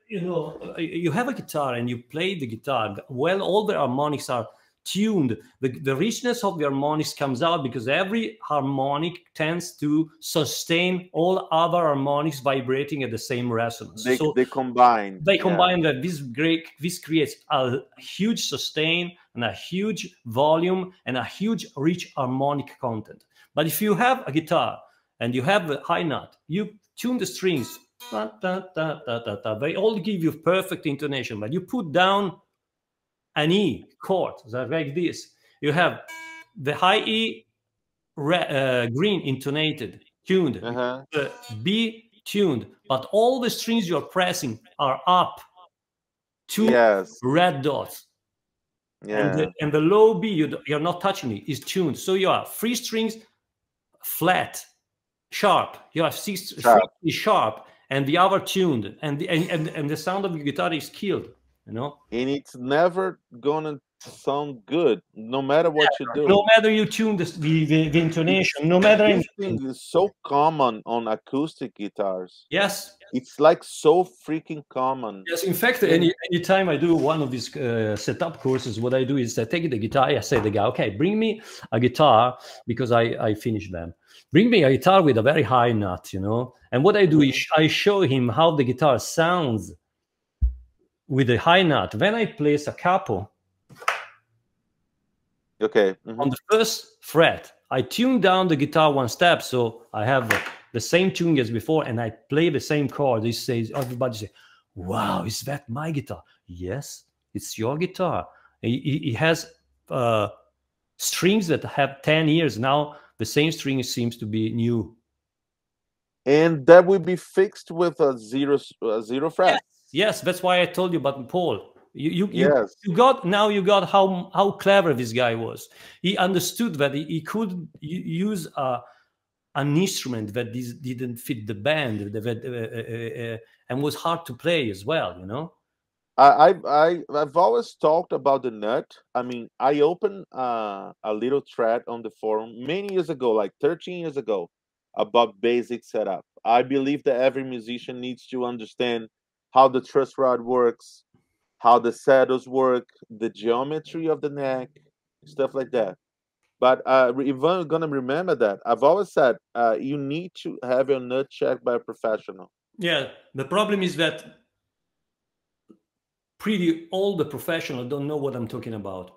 you have a guitar and you play the guitar, well, all the harmonics are tuned. The richness of the harmonics comes out because every harmonic tends to sustain all other harmonics vibrating at the same resonance. They combine. They combine that this creates a huge sustain and a huge volume and a huge rich harmonic content. But if you have a guitar and you have a high nut, you tune the strings, they all give you perfect intonation, but you put down an E chord, like this. You have the high E green intonated, tuned, the B tuned, but all the strings you're pressing are up two red dots. And the low B, you're not touching it, is tuned. So you have 3 strings flat, sharp. You have 6 3 sharp, and the other tuned, and the sound of the guitar is killed, you know. And it's never gonna sound good, no matter what you do. No matter you tune the intonation, no matter anything. This thing is so common on acoustic guitars. Yes. It's like so freaking common. Yes, in fact, anytime I do one of these setup courses, what I do is I take the guitar, I say to the guy, okay, bring me a guitar, because I finish them. Bring me a guitar with a very high nut, you know. And what I do is I show him how the guitar sounds with a high nut. Then I place a capo. Okay. On the first fret, I tune down the guitar 1 step, so I have the same tuning as before, and I play the same chord. He says, everybody say, "Wow, is that my guitar?" Yes, it's your guitar. It has strings that have 10 years now. The same string seems to be new, and that will be fixed with a zero fret. Yes, that's why I told you about Paul. You got how clever this guy was. He understood that he could use an instrument that didn't fit the band, and was hard to play as well, you know. I've always talked about the nut. I mean, I opened a little thread on the forum many years ago, like 13 years ago, about basic setup. I believe that every musician needs to understand how the truss rod works, how the saddles work, the geometry of the neck, stuff like that. But if I'm gonna remember that, I've always said you need to have your nut checked by a professional. Yeah, the problem is that pretty all the professionals don't know what I'm talking about.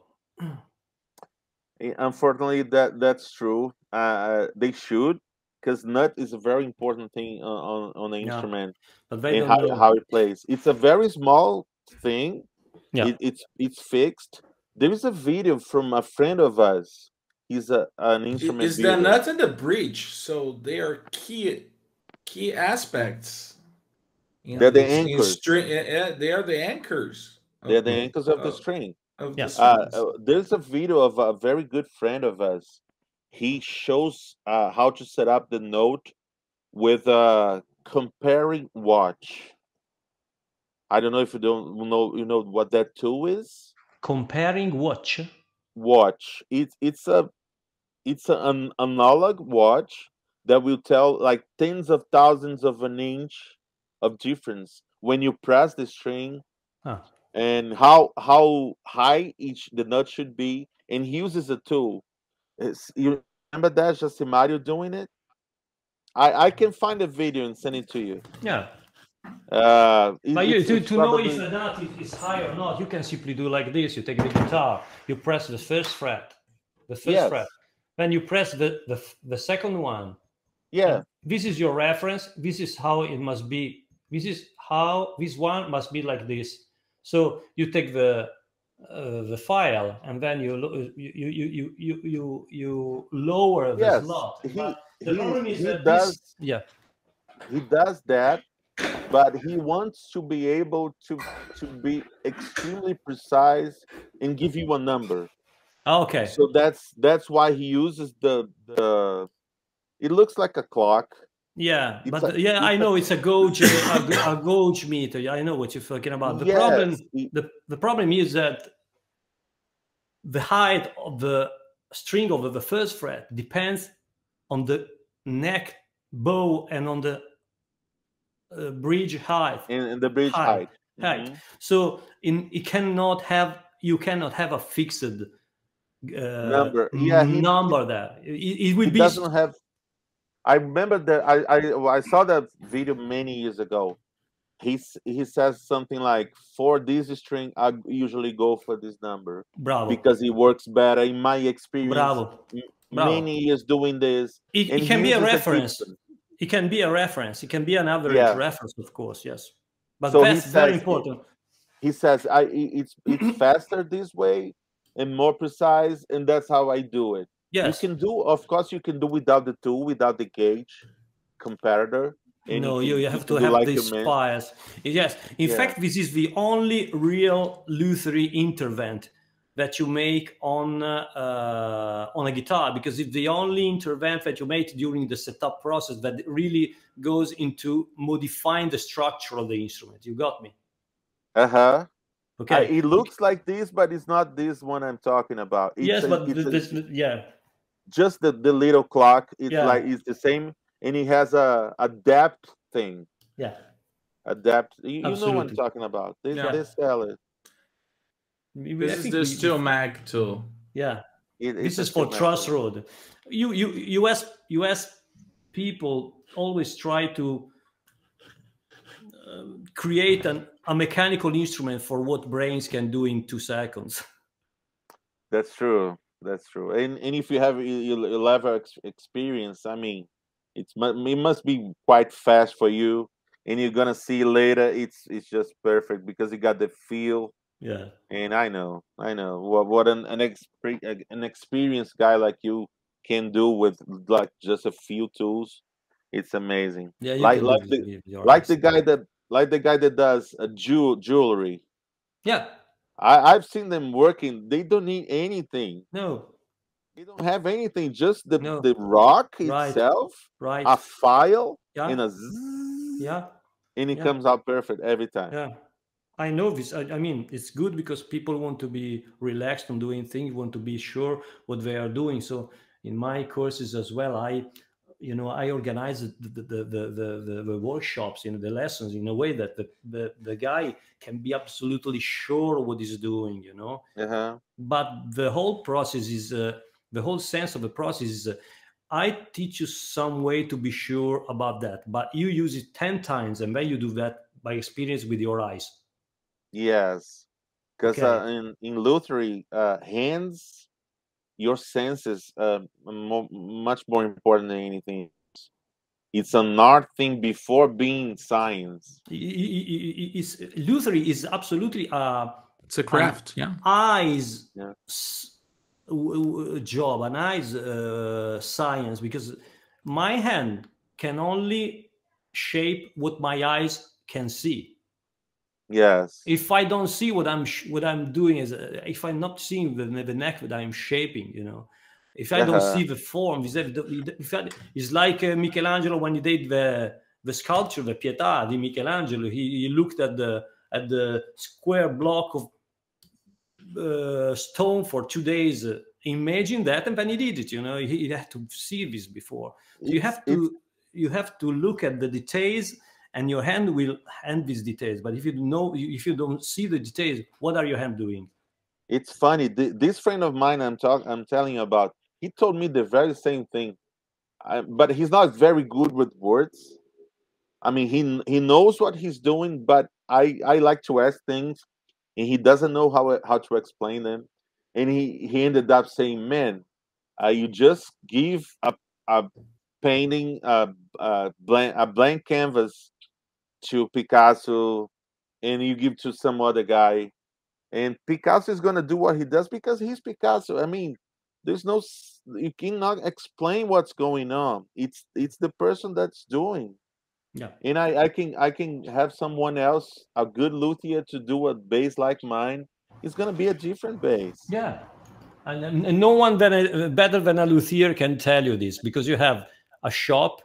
Unfortunately, that's true. They should, because nut is a very important thing on the instrument, but they and don't know how it plays. It's a very small thing. Yeah, it's fixed. There is a video from a friend of us. He's an instrument. Is the nut and the bridge? So they are key aspects. They're the anchors. They are the anchors. They're the anchors of the string. There's a video of a very good friend of us. He shows how to set up the note with a comparing watch. I don't know if you you know what that tool is. Comparing watch. It's an analog watch that will tell like tens of thousands of an inch of difference when you press the string, and how high the nut should be. And he uses a tool. You remember that Josimario doing it? I can find a video and send it to you. Yeah. But to know if a nut is high or not, you can simply do like this. You take the guitar, you press the first fret, fret, then you press the second one. Yeah. This is your reference. This is how it must be. This is how this one must be like this. So you take the file, and then you lower the slot. The problem is that he does that, but he wants to be able to be extremely precise and give you a number. Okay. So that's why he uses the. It looks like a clock. Yeah, I know it's a gauge, a gauge meter. I know what you're talking about. The problem is that the height of the string over the first fret depends on the neck bow and on the bridge height. And the bridge height. Mm-hmm. So you cannot have a fixed number. Number there. It will be. Doesn't have. I remember that I saw that video many years ago. He says something like, for this string, I usually go for this number. Bravo. Because it works better in my experience. Bravo. Many years doing this. It can be a reference. It can be a reference. It can be an average reference, of course, yes. But so that's very important. he says, it's faster this way and more precise, and that's how I do it. Yes. You can do, of course, you can do without the tool, without the gauge comparator. No, you have to have these bias. Yes, in fact, this is the only real luthier intervent that you make on a guitar, because it's the only intervent that you make during the setup process that really goes into modifying the structure of the instrument. You got me? Uh-huh. Okay. It looks like this, but it's not this one I'm talking about. Yes, but just the little clock. It's like it's the same, and it has a depth thing. Yeah. A depth. You know what I'm talking about. They sell it. This is the steel mag tool. Yeah. This is for truss rod. US people always try to create a mechanical instrument for what brains can do in 2 seconds. That's true. That's true. And if you have your level experience, I mean, it must be quite fast for you. And you're gonna see later, it's just perfect because you got the feel. Yeah. And I know what an experienced guy like you can do with like just a few tools. It's amazing. Yeah. Like the guy that does jewelry. Yeah. I've seen them working. They don't need anything. No. They don't have anything. Just the rock itself, a file, and a zzz, and it comes out perfect every time. Yeah. I know this. I mean, it's good because people want to be relaxed on doing things, want to be sure what they are doing. So in my courses as well, I organize the workshops, the lessons in a way that the guy can be absolutely sure what he's doing, But the whole process is, the whole sense of the process is, I teach you some way to be sure about that, but you use it 10 times and then you do that by experience with your eyes. Yes, because in luthery, hands, your senses much more important than anything else. It's an art thing before being science. Luthery is absolutely it's a craft, eyes job, an eyes science, because my hand can only shape what my eyes can see. Yes. If I don't see what I'm doing, is if I'm not seeing the neck that I'm shaping, if I don't see the form, it's like Michelangelo when he did the sculpture, the Pietà di Michelangelo. He looked at the square block of stone for 2 days, imagine that, and then he did it. He had to see this before. So you have to look at the details. And your hand will hand these details. But if you don't see the details, what are your hand doing? It's funny. This friend of mine I'm telling you about, he told me the very same thing. But he's not very good with words. I mean, he knows what he's doing, but I like to ask things, and he doesn't know how to explain them. And he ended up saying, "Man, you just give a painting, a blank canvas to Picasso, and you give to some other guy, and Picasso is going to do what he does because he's Picasso. I mean, you cannot explain what's going on. It's the person that's doing. Yeah. And I can have someone else, a good luthier, to do a bass like mine. It's going to be a different bass. Yeah. And no one better than a luthier can tell you this, because you have a shop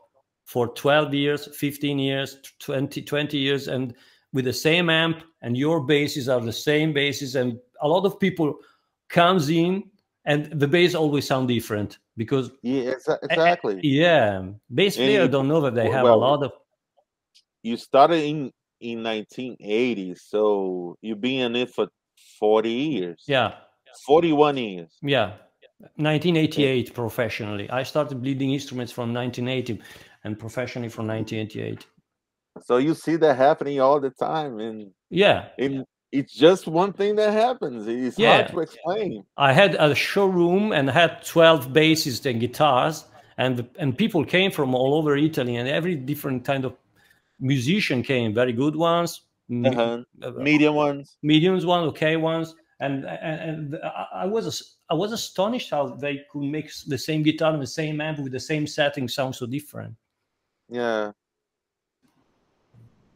for 12 years, 15 years, 20 years, and with the same amp, and your basses are the same basses, and a lot of people comes in, and the bass always sound different because exactly. Bass player don't know that they have a lot of. You started in 1980, so you've been in it for 40 years. Yeah, 41 years. Yeah, 1988 professionally. I started bleeding instruments from 1980. And professionally from 1988. So you see that happening all the time, and it's just one thing that happens. It's hard to explain. I had a showroom and had 12 basses and guitars, and people came from all over Italy, and every different kind of musician came. Very good ones, medium ones, okay ones, and I was astonished how they could make the same guitar and the same amp with the same setting sound so different. Yeah,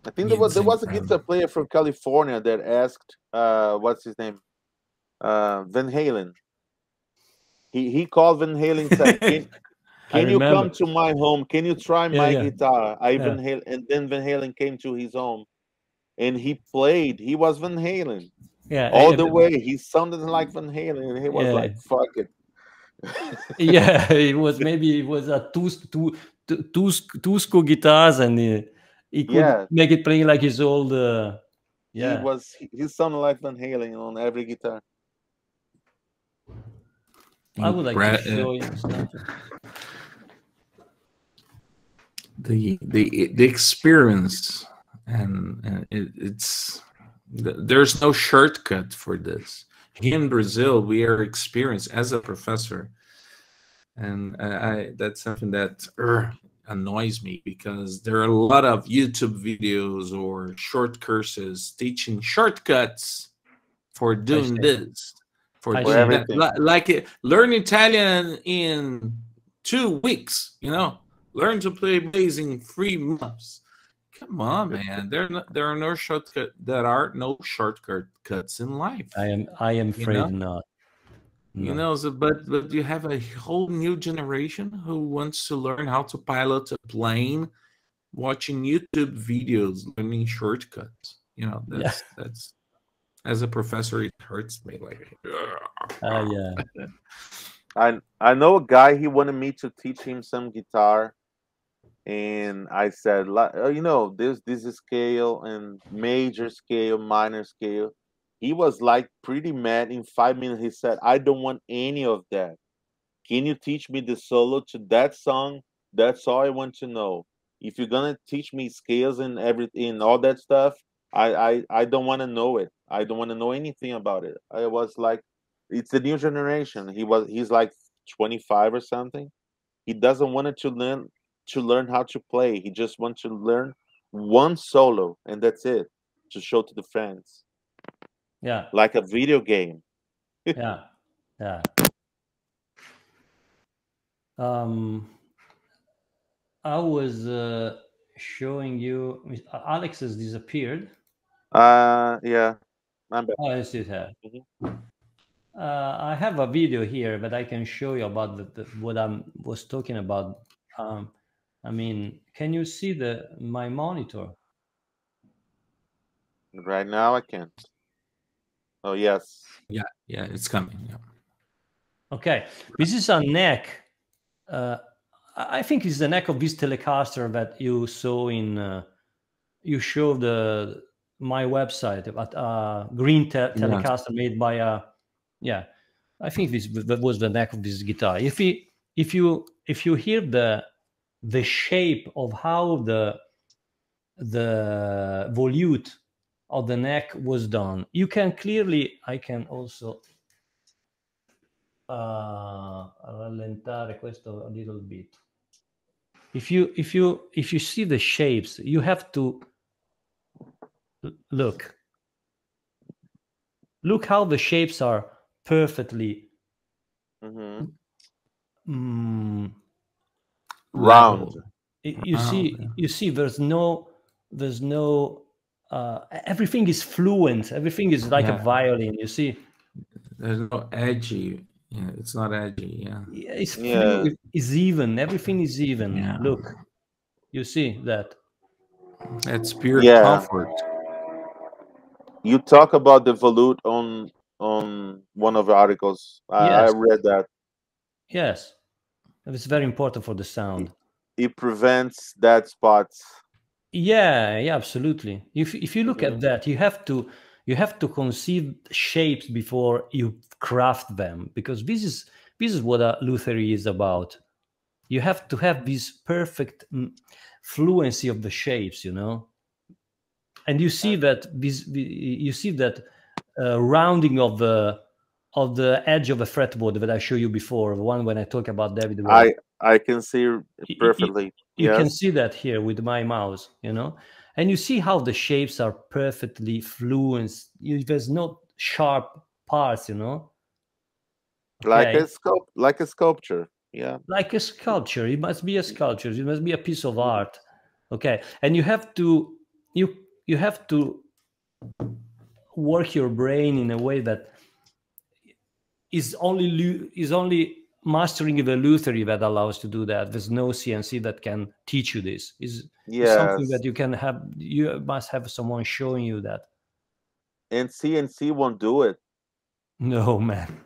I think there was a guitar player from California that asked, what's his name, Van Halen. He called Van Halen, said, can you come to my home? Can you try my guitar? Van Halen, and then Van Halen came to his home, and he played. He was Van Halen. Yeah, all the way. He sounded like Van Halen, and he was like, "Fuck it." Yeah, it was a Tusco guitars, and he could make it playing like his old. He sounded like Van Halen on every guitar. I would like to show you something. The experience, and it's there's no shortcut for this. Here in Brazil, we are experienced as a professor, and that's something that annoys me, because there are a lot of YouTube videos or short courses teaching shortcuts for doing this, for doing that. Like learn Italian in 2 weeks, learn to play bass in 3 months. Come on, man. There are no shortcuts. There are no shortcuts in life. I am afraid not. No. But you have a whole new generation who wants to learn how to pilot a plane, watching YouTube videos, learning shortcuts. That's as a professor, it hurts me. Like, I know a guy. He wanted me to teach him some guitar. And I said, this is scale and major scale, minor scale. He was like pretty mad. In 5 minutes, he said, I don't want any of that. Can you teach me the solo to that song? That's all I want to know. If you're going to teach me scales and everything, all that stuff, I don't want to know it. I don't want to know anything about it. I was like, it's the new generation. He's like 25 or something. He doesn't want to learn how to play. He just wants to learn one solo, and that's it, to show to the friends. Yeah, like a video game. Yeah. I was showing you. Alex has disappeared. Yeah, I'm back. Oh, yes, it has. I have a video here, but I can show you about what I was talking about. I mean, can you see my monitor? Right now, I can't. Oh, yes. Yeah, it's coming. Yeah. Okay, this is a neck. I think it's the neck of this Telecaster that you saw you showed my website about green Telecaster made by a. Yeah, I think that was the neck of this guitar. If you hear the shape of how the volute of the neck was done, you can clearly. I can also rallentare questo a little bit. If you see the shapes, you have to look how the shapes are perfectly round. You see there's no everything is fluent, everything is like a violin, you see. There's no edgy. Yeah, it's not edgy. Yeah, it's fluid, it's even, everything is even. Look, you see that. That's pure comfort. You talk about the volute on one of the articles. I read that. Yes, it's very important for the sound. It prevents dead spots. Yeah, absolutely. If you look at that, you have to conceive shapes before you craft them, because this is what a luthier is about. You have to have this perfect fluency of the shapes, and you see that rounding of the edge of a fretboard that I showed you before, the one when I talk about David. I can see perfectly. You can see that here with my mouse, and and you see how the shapes are perfectly fluent. There's no sharp parts, you know. Okay. Like a sculpture. Yeah. Like a sculpture. It must be a sculpture. It must be a piece of art. Okay. And you have to you have to work your brain in a way that is only mastering the luthier that allows to do that. There's no CNC that can teach you this. It's something that you can have. You must have someone showing you that. And CNC won't do it. No, man.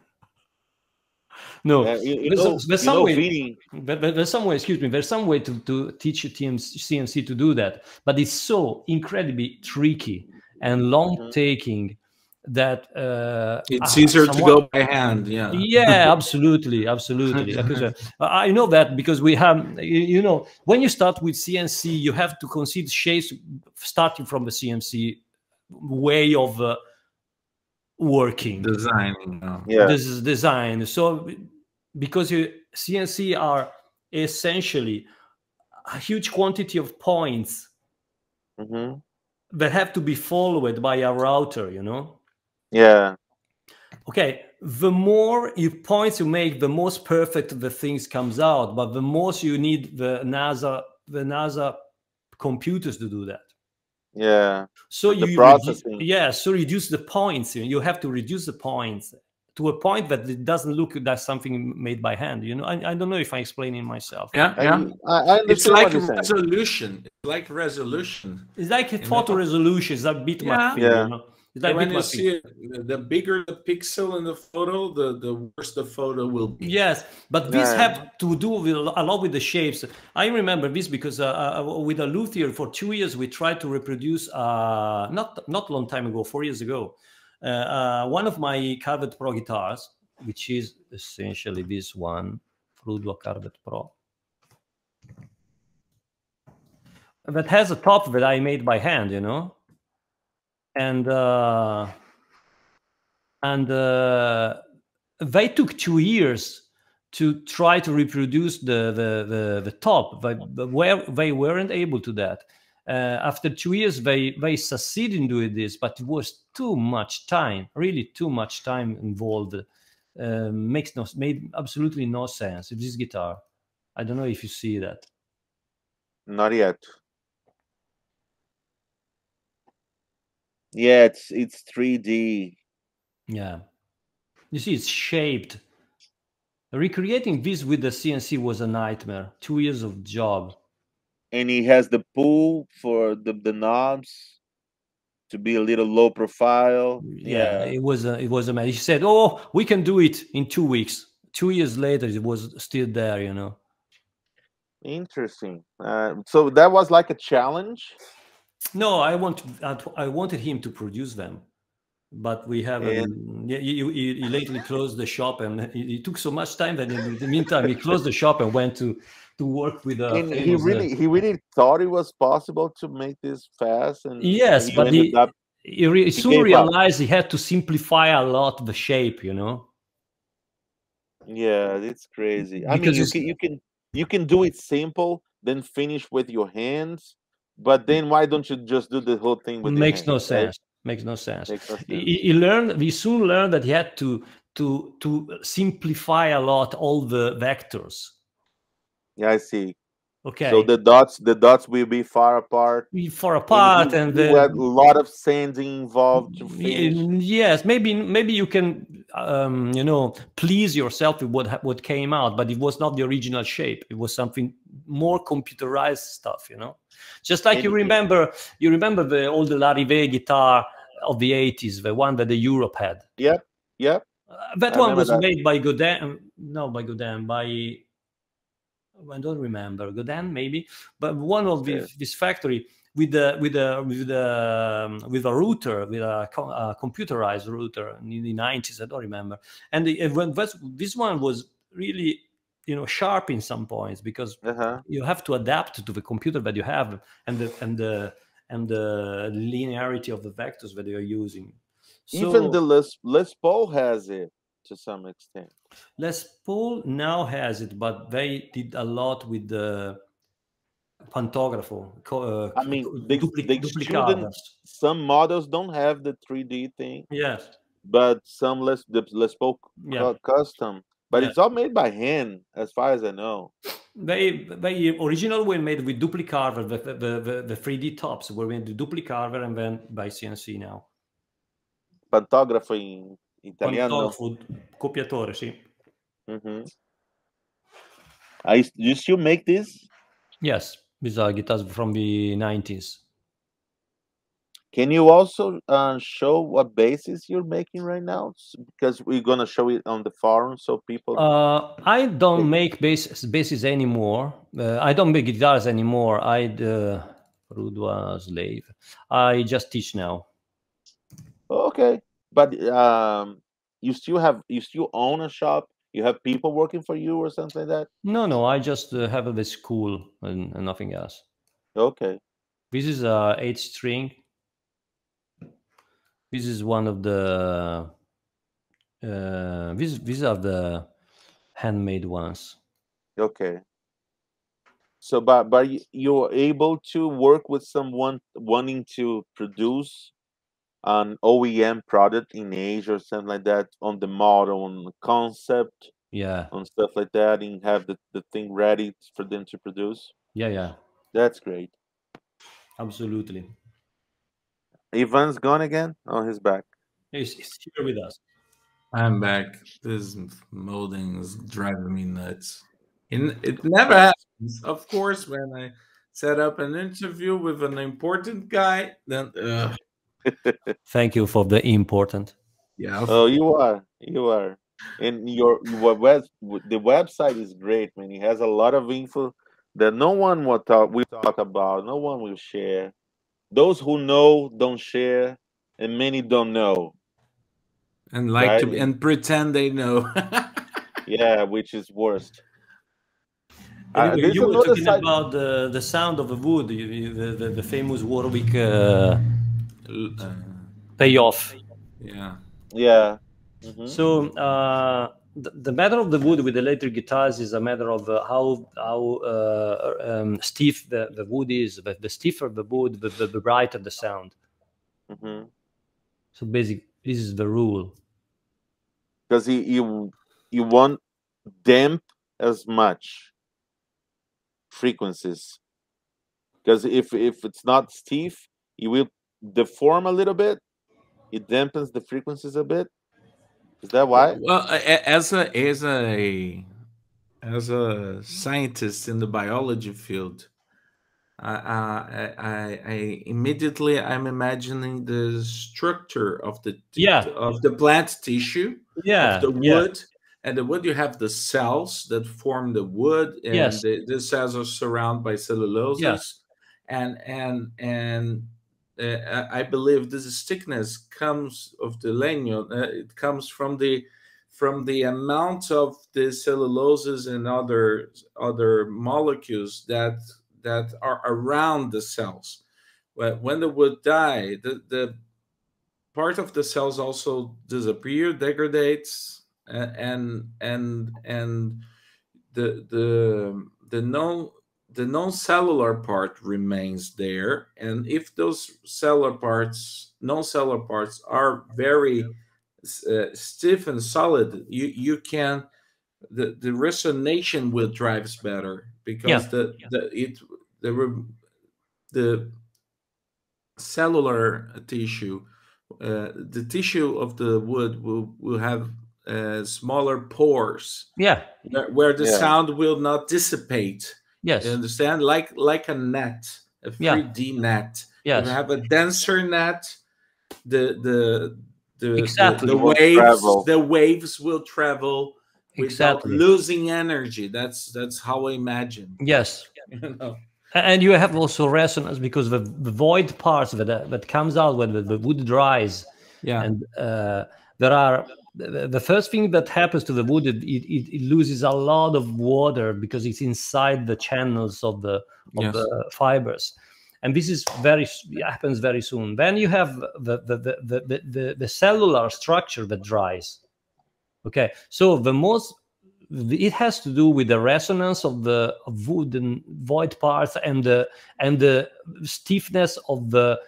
No, there's some way. Excuse me. There's some way to teach CNC to do that, but it's so incredibly tricky and long taking that it's easier to go by hand. Yeah, absolutely. Because, I know that because we have, you know, when you start with CNC, you have to consider shapes starting from the CNC way of working, designing. This is design. So because CNC are essentially a huge quantity of points that have to be followed by a router, you know. Yeah. Okay. The more points you make, the most perfect the things comes out. But the most you need the NASA computers to do that. Yeah. So the processing. So reduce the points. You have to reduce the points to a point that it doesn't look like something made by hand. You know, I don't know if I'm explaining myself. Yeah. I it's like resolution. It's like resolution. It's like a photo resolution. It's a bitmap. You know? It's like when you see it, the bigger the pixel in the photo, the worse the photo will be. Yes, but this have to do with a lot with the shapes. I remember this because with a luthier for 2 years we tried to reproduce not long time ago, 4 years ago, one of my Carved Pro guitars, which is essentially this one, Frudua Carved Pro, that has a top that I made by hand, you know. And they took 2 years to try to reproduce the top, but where they weren't able to that. After 2 years, they succeeded in doing this, but it was too much time, really too much time involved. Made absolutely no sense. This guitar, I don't know if you see that. Not yet. Yeah, it's 3D. Yeah, you see, it's shaped. Recreating this with the CNC was a nightmare. 2 years of job. And he has the pull for the knobs to be a little low profile. Yeah, it was a man. He said, "Oh, we can do it in 2 weeks." 2 years later, it was still there. You know. Interesting. So that was like a challenge. No, I wanted him to produce them, but we haven't. He lately closed the shop, and it took so much time that in the meantime he closed the shop and went to work with a. And he really thought it was possible to make this fast. And yes, but he soon realized he had to simplify a lot the shape. You know. Yeah, it's crazy. I mean, you can do it simple, then finish with your hands. But then why don't you just do the whole thing with makes no sense. Makes no sense. He soon learned that he had to simplify a lot all the vectors. Yeah, I see. Okay. So the dots will be far apart. And you had a lot of sanding involved to finish. Yes, maybe you can you know, please yourself with what came out, but it was not the original shape. It was something more computerized stuff, you know. Just like you remember the old Larrivée guitar of the 80s, the one that the Europe had. Yep. That one was made by Godin. No, by Godin. I don't remember, Godin maybe, but one of this factory with a router, with a computerized router in the 90s. I don't remember. And this one was really, you know, sharp in some points because you have to adapt to the computer that you have and the linearity of the vectors that you are using. So, even the Les Paul has it to some extent. Les Paul now has it, but they did a lot with the pantographo. I mean, they extruded. Some models don't have the 3D thing. Yes. But some let's spoke custom. But it's all made by hand, as far as I know. They original were made with duplicarver. The 3D tops were made with duplicarver and then by CNC now. Pantographo in italiano. Pantographo, copiatore, sì. Mm-hmm. You still make this? Yes, these are guitars from the 90s. Can you also show what basses you're making right now? Because we're gonna show it on the forum, so people. I don't make basses anymore. I don't make guitars anymore. Frudua slave. I just teach now. Okay, but you still own a shop. You have people working for you or something like that? No. I just have the school and nothing else. Okay. This is a 8-string. This is one of the. These are the handmade ones. Okay. So, but you're able to work with someone wanting to produce an OEM product in Asia or something like that, on the model, on the concept, on stuff like that, and have the thing ready for them to produce. Yeah. That's great. Absolutely. Ivan's gone again? Oh, he's back. He's here with us. I'm back. This molding is driving me nuts. It never happens. Of course, when I set up an interview with an important guy, then Thank you for the important. Yeah. Oh, you are. And the website is great, man. It has a lot of info that no one will talk about. No one will share. Those who know don't share, and many don't know. And and pretend they know. Yeah, which is worst. Anyway, you were talking about the sound of the wood, the famous Warwick payoff. Yeah. Mm-hmm. So the matter of the wood with electric guitars is a matter of how stiff the wood is. The stiffer the wood, the brighter the sound. Mm-hmm. So basically, this is the rule. Because you won't damp as much frequencies. Because if it's not stiff, you will deform a little bit. It dampens the frequencies a bit. Is that why? Well, as a scientist in the biology field, I immediately I'm imagining the structure of the plant tissue, of the wood. And the wood, you have the cells that form the wood, and the cells are surrounded by celluloses. And I believe this thickness comes of the leño. It comes from the amount of the celluloses and other molecules that are around the cells. When the wood die, the part of the cells also disappear, degrades. And the non-cellular part remains there, and if those non-cellular parts are very stiff and solid, you can the resonation will drives better, because the cellular tissue, the tissue of the wood will have smaller pores, where the sound will not dissipate. You understand, like a net, a 3D net. If you have a denser net, the waves will travel without losing energy. That's how I imagine. Yes. And you have also resonance, because the void parts that comes out when the wood dries. And there are the first thing that happens to the wood, it loses a lot of water because it's inside the channels of the fibers, and this happens very soon. Then you have the cellular structure that dries. Okay, so the it has to do with the resonance of the wooden void parts and the stiffness of the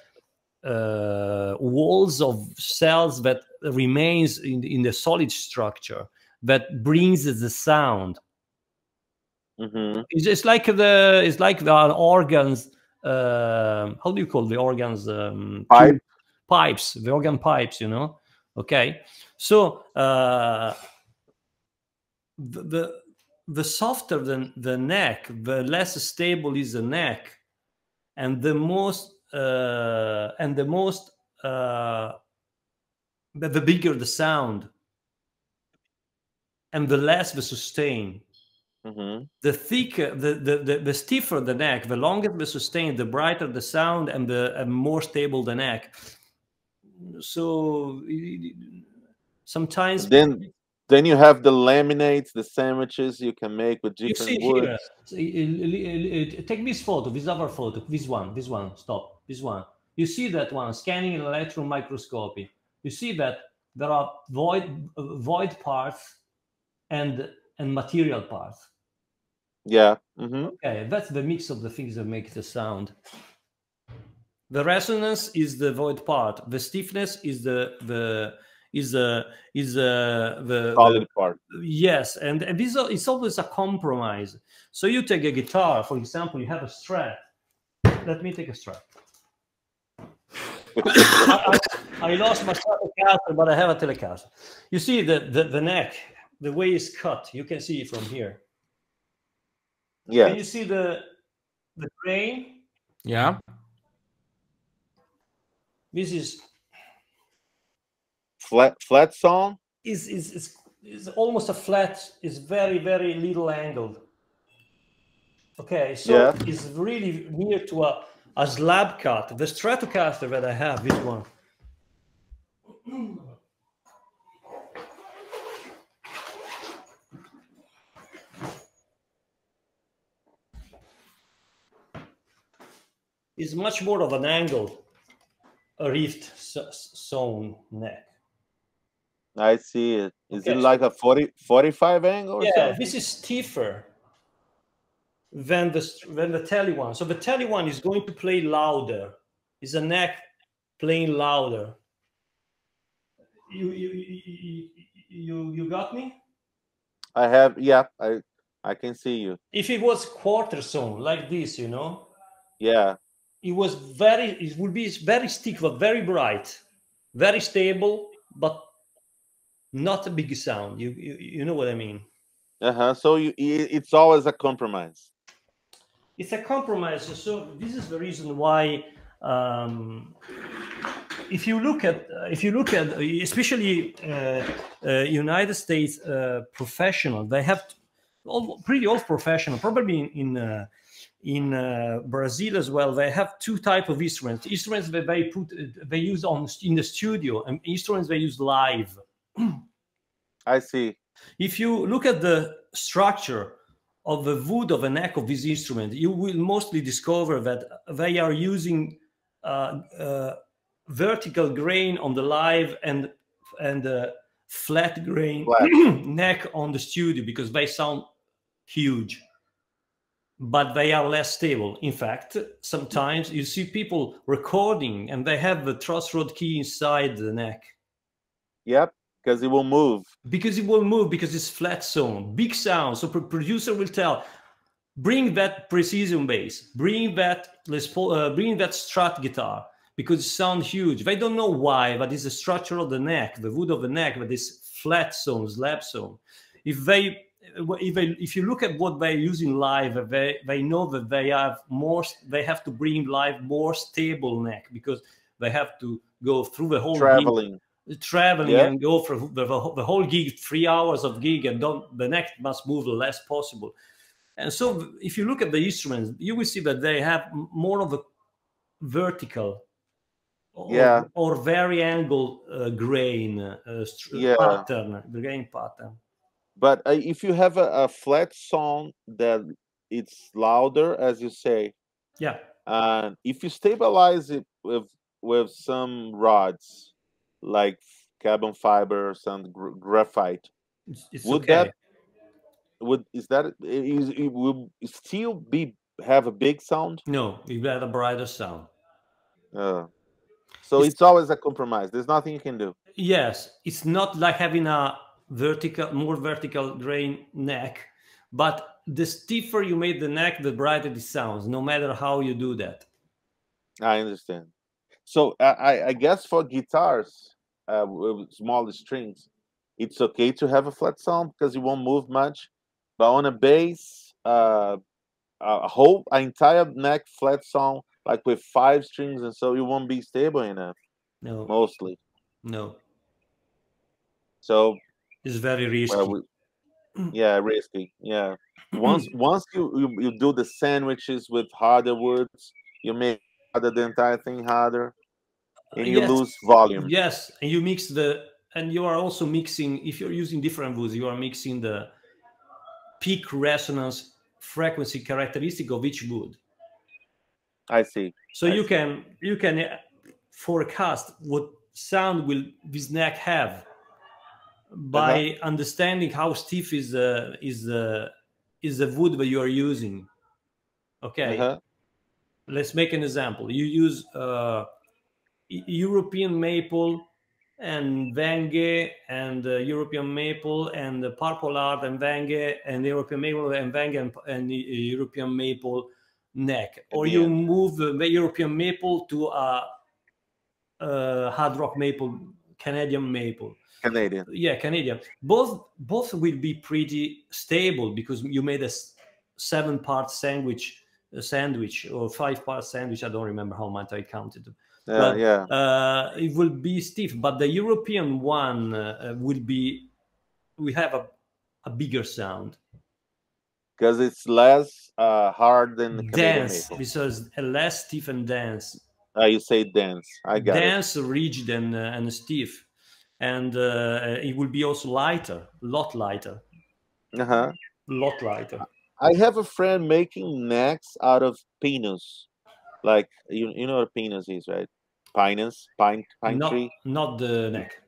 walls of cells that remains in the solid structure that brings the sound. It's like the organs. How do you call the organs? Pipes, the organ pipes, you know. Okay, so the softer the neck, the less stable is the neck, and the bigger the sound, and the less the sustain. The thicker, the stiffer the neck, the longer the sustain, the brighter the sound, and the more stable the neck. So sometimes then you have the laminates, the sandwiches you can make with different woods. Here, take this photo, this other photo, this one, stop, this one. You see that one, scanning in electron microscopy. You see that there are void parts and material parts. Yeah. Okay, that's the mix of the things that make the sound. The resonance is the void part. The stiffness is the solid part. Yes, and this it's always a compromise. So you take a guitar, for example, you have a Strat. Let me take a Strat. I lost my Stratocaster, but I have a Telecaster. You see the neck, the way it's cut. You can see it from here. Yeah. Can you see the grain? Yeah. This is flat song. Is almost a flat. Is very little angled. Okay, so it's really near to a slab cut. The Stratocaster that I have, this one. Is much more of an angled, a rift sewn neck. I see it. Is it like a 45 angle? Or something? This is stiffer than the tele one. So the tele one is going to play louder. Is a neck playing louder. You got me? I have. Yeah, I can see you. If it was quarter sewn like this, you know. Yeah. It would be very stiff, but very bright, very stable, but not a big sound. You know what I mean? So it's always a compromise. It's a compromise. So this is the reason why, if you look at especially United States professional, they have pretty old professional, probably in Brazil as well. They have two types of instruments that they use in the studio, and instruments they use live. I see. If you look at the structure of the wood of a neck of this instrument, you will mostly discover that they are using vertical grain on the live and flat grain neck on the studio, because they sound huge, but they are less stable. In fact, sometimes you see people recording and they have the truss rod key inside the neck. Yep, because it will move. Because it will move, because it's flat sewn. Big sound. So producer will tell, bring that precision bass, bring that Strat guitar, because it sounds huge. They don't know why, but it's the structure of the neck, the wood of the neck, that is flat sewn, slab sewn. If you look at what they're using live, they know that they have to bring live more stable neck, because they have to go through the whole traveling and go for the whole gig, 3 hours of gig, and the neck must move the less possible. And so if you look at the instruments, you will see that they have more of a vertical or very angled grain pattern, the grain pattern. But if you have a flat sound that it's louder, as you say, and if you stabilize it with some rods, like carbon fiber or some graphite, would that it will still have a big sound? No, you got a brighter sound. So it's always a compromise. There's nothing you can do. Yes, it's not like having a more vertical grain neck, but the stiffer you make the neck, the brighter it sounds, no matter how you do that. I understand. So I guess for guitars with smaller strings, it's okay to have a flat sound because it won't move much. But on a bass, an entire neck flat sound, like with 5 strings, and so it won't be stable enough. No, mostly. No. So it's very risky. Yeah, risky. Yeah. Once you do the sandwiches with harder woods, you make the entire thing harder, and you lose volume. Yes, and you mix and you are also mixing. If you're using different woods, you are mixing the peak resonance frequency characteristic of each wood. I see. So you can forecast what sound will this neck have by understanding how stiff is the wood that you are using. Okay. Let's make an example. You use European maple and vange and European maple and purple art and vange and European maple and vange and European maple neck, or you move the European maple to a hard rock maple, Canadian maple. Yeah, Canadian. Both will be pretty stable because you made a 7-part sandwich or 5-part sandwich. I don't remember how much I counted. But it will be stiff. But the European one we have a bigger sound. Because it's less hard than the Canadian dense, maple. Because less stiff and dense. You say dense. I got dense, rigid, and stiff. And it will be also lighter, a lot lighter. Lot lighter. I have a friend making necks out of pinus. Like, you know what a pinus is, right? Pine tree. Not the neck.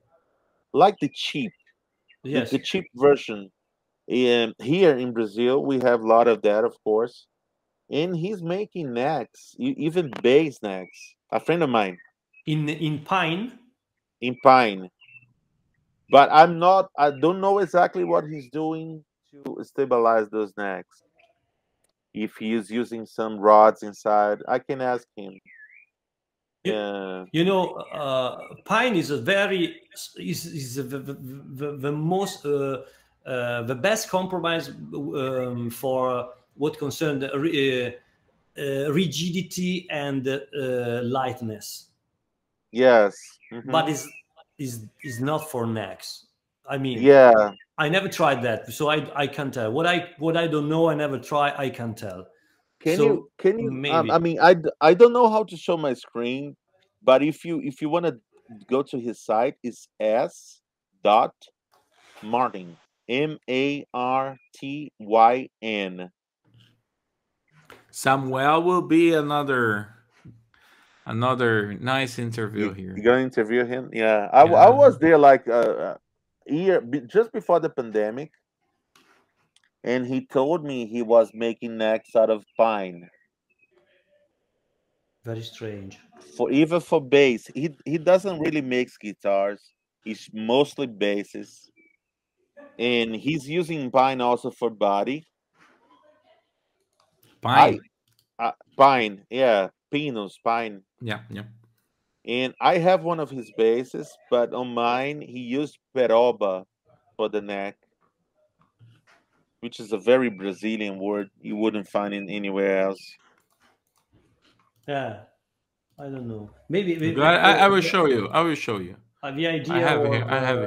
Like the cheap. Yes. The cheap version. Here in Brazil, we have a lot of that, of course. And he's making necks, even bass necks. A friend of mine. In pine? In pine. But I don't know exactly what he's doing to stabilize those necks. If he is using some rods inside, I can ask him. You know, pine is the most the best compromise for what concerns rigidity and lightness. Yes, but is not for necks. I mean, I never tried that, so I can't tell. What I don't know, I never try. I can't tell. Can you? Maybe. I mean, I don't know how to show my screen, but if you want to go to his site, it's s.martin MARTYN. Samuel will be another nice interview here. You're gonna interview him? Yeah, I was there like a year just before the pandemic, and he told me he was making necks out of pine. Very strange. Even for bass, he doesn't really make guitars. He's mostly basses, and he's using pine also for body. Pine. Pine, yeah, pinus, pine. Yeah. And I have one of his basses, but on mine he used peroba for the neck, which is a very Brazilian word you wouldn't find in anywhere else. Yeah, I don't know. Maybe I will show you. I will show you. The idea I have it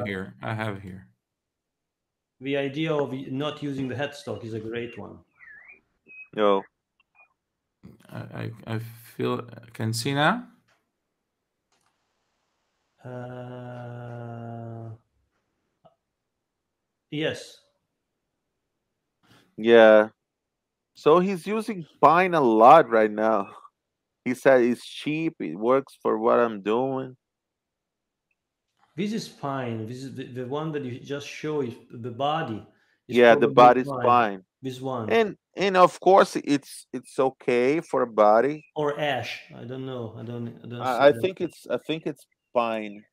here. I have it here. The idea of not using the headstock is a great one. No. I feel. Can see now? Yes. Yeah. So he's using pine a lot right now. He said it's cheap. It works for what I'm doing. This is pine. This is the one that you just show is the body. Yeah, the body's pine. This one. And of course it's okay for a body. Or ash. I don't know. I don't I think it's pine.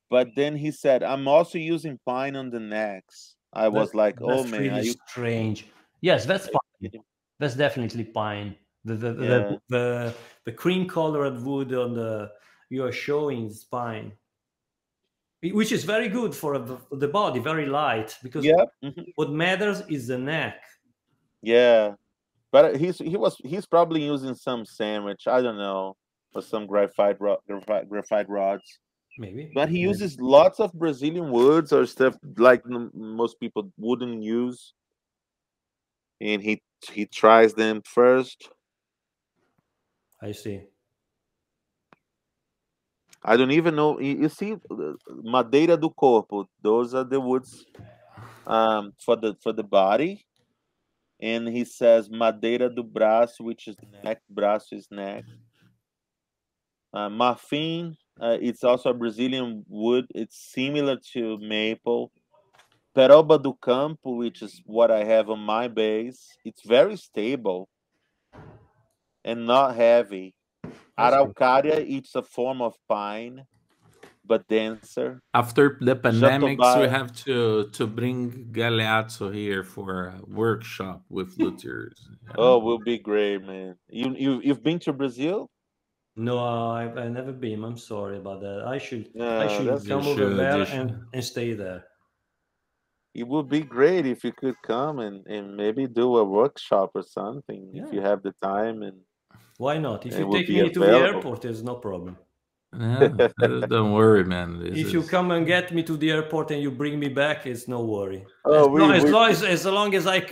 But then he said, I'm also using pine on the necks. I was like, oh man, that's really strange. Yes, that's pine. That's definitely pine. The cream colored wood on the you are showing is pine, which is very good for the body, very light, because what matters is the neck. Yeah, but he's probably using some sandwich, I don't know, or some graphite rods. Maybe. But he uses lots of Brazilian woods or stuff like most people wouldn't use, and he tries them first. I see. I don't even know. You see, madeira do corpo. Those are the woods for the body. And he says madeira do braço, which is neck. Braço is neck. Marfim, it's also a Brazilian wood. It's similar to maple. Peroba do campo, which is what I have on my base. It's very stable and not heavy. Araucaria, it's a form of pine, but denser. After the pandemic, we have to bring Galeazzo here for a workshop with luthiers. Oh, will be great, man. You've been to Brazil? No, I've never been. I'm sorry about that. I should come over there and stay there. It would be great if you could come and maybe do a workshop or something if you have the time. And why not? If you take me to the airport, there's no problem. Yeah, don't worry, man. If you come and get me to the airport and you bring me back, it's no worry. Oh, as long as I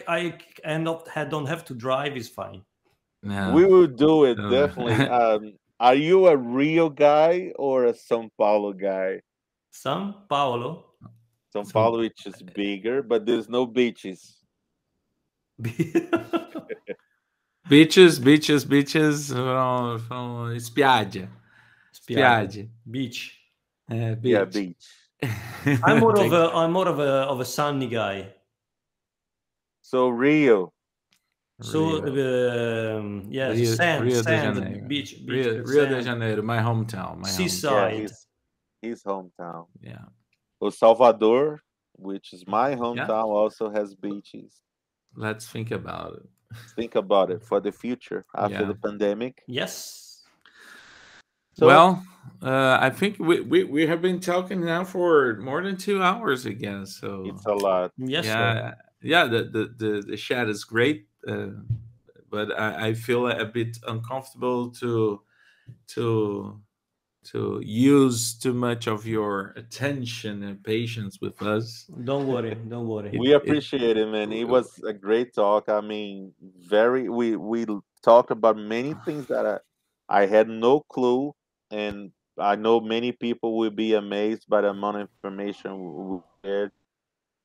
don't have to drive, is fine. No, we will do it definitely. Are you a Rio guy or a São Paulo guy? São Paulo. São Paulo, which is bigger, but there's no beaches. Beaches. Spiaggia. Beach. Beach. Yeah, beach. I'm more of a sunny guy. So Rio. So sand, beach, Rio de Janeiro, my hometown. Seaside. Yeah, his hometown. Yeah. Well, Salvador, which is my hometown, also has beaches. Let's think about it. Think about it for the future after the pandemic. Yes. So, well, I think we have been talking now for more than 2 hours again. So it's a lot. Yes. Yeah. The chat is great, but I feel a bit uncomfortable to use too much of your attention and patience with us. Don't worry. We appreciate it, man. It was a great talk. I mean, we talked about many things that I had no clue, and I know many people will be amazed by the amount of information we shared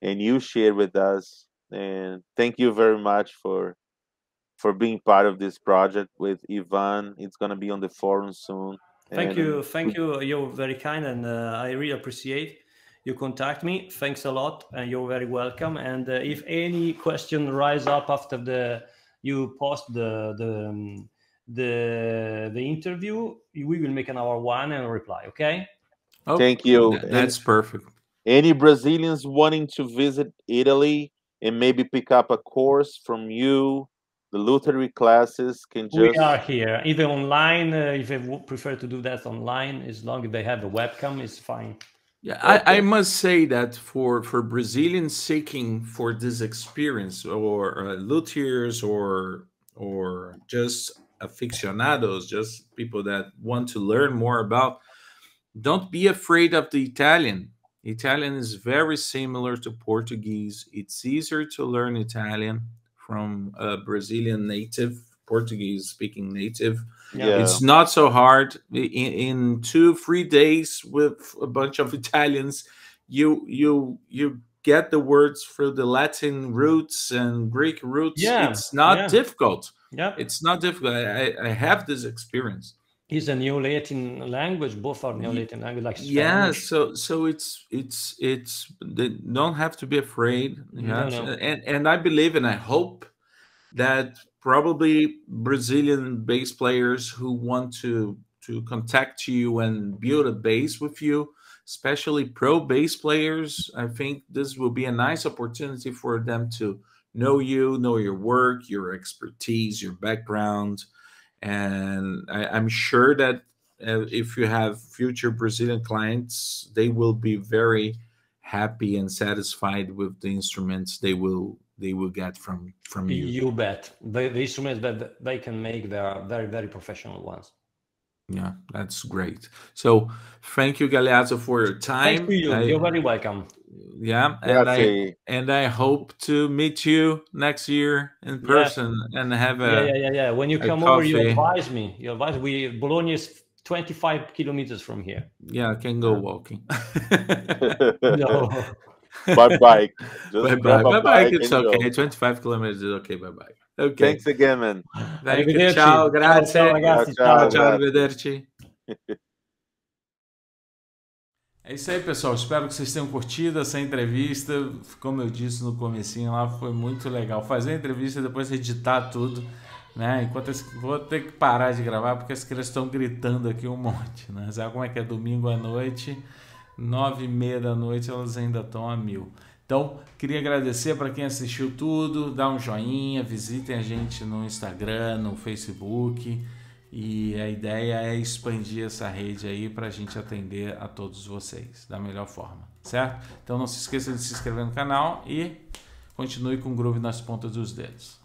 and you shared with us. And thank you very much for being part of this project with Ivan. It's going to be on the forum soon. Thank you. You're very kind, and I really appreciate you contact me. Thanks a lot, and you're very welcome. And if any question rise up after you post the interview, we will make another one and reply. Okay? Oh, thank you. That's perfect. Any Brazilians wanting to visit Italy and maybe pick up a course from you, the luthier classes can just... We are here, even online. If they prefer to do that online, as long as they have a webcam, it's fine. Yeah, I must say that for Brazilians seeking for this experience, or luthiers, or just aficionados, just people that want to learn more about, don't be afraid of the Italian. Italian is very similar to Portuguese. It's easier to learn Italian from a Brazilian native, Portuguese-speaking native. Yeah. It's not so hard. In 2-3 days with a bunch of Italians, you get the words through the Latin roots and Greek roots. Yeah. It's not difficult. Yeah, it's not difficult. I have this experience. Is a Neo-Latin language. Both are Neo-Latin language, like Spanish. Yeah, so it's they don't have to be afraid. Yeah, No. And I believe and I hope that probably Brazilian bass players who want to contact you and build a bass with you, especially pro bass players, I think this will be a nice opportunity for them to know you, know your work, your expertise, your background. And I'm sure that if you have future Brazilian clients, they will be very happy and satisfied with the instruments they will get from you. You bet. The instruments that they can make, they are very, very professional ones. Yeah, that's great. So thank you, Galeazzo, for your time. Thank you. You're very welcome. Yeah, and I hope to meet you next year in person and have a when you come over, you advise me. Bologna is 25 kilometers from here. Yeah, I can go walking. No. By bike. By bike, it's okay. 25 kilometers is okay by bike. Okay. Thanks again, man. Thank you. Ciao, grazie. Ciao, ragazzi. Ciao, arrivederci. É isso aí, pessoal. Espero que vocês tenham curtido essa entrevista. Como eu disse no comecinho lá, foi muito legal fazer a entrevista e depois editar tudo, né? Enquanto vou ter que parar de gravar porque as crianças estão gritando aqui um monte, né? Sabe como é que é domingo à noite, 9h30 da noite, elas ainda estão a 1000. Então, queria agradecer para quem assistiu tudo, dá um joinha, visitem a gente no Instagram, no Facebook. E a ideia é expandir essa rede aí para a gente atender a todos vocês da melhor forma, certo? Então não se esqueça de se inscrever no canal e continue com o Groove nas pontas dos dedos.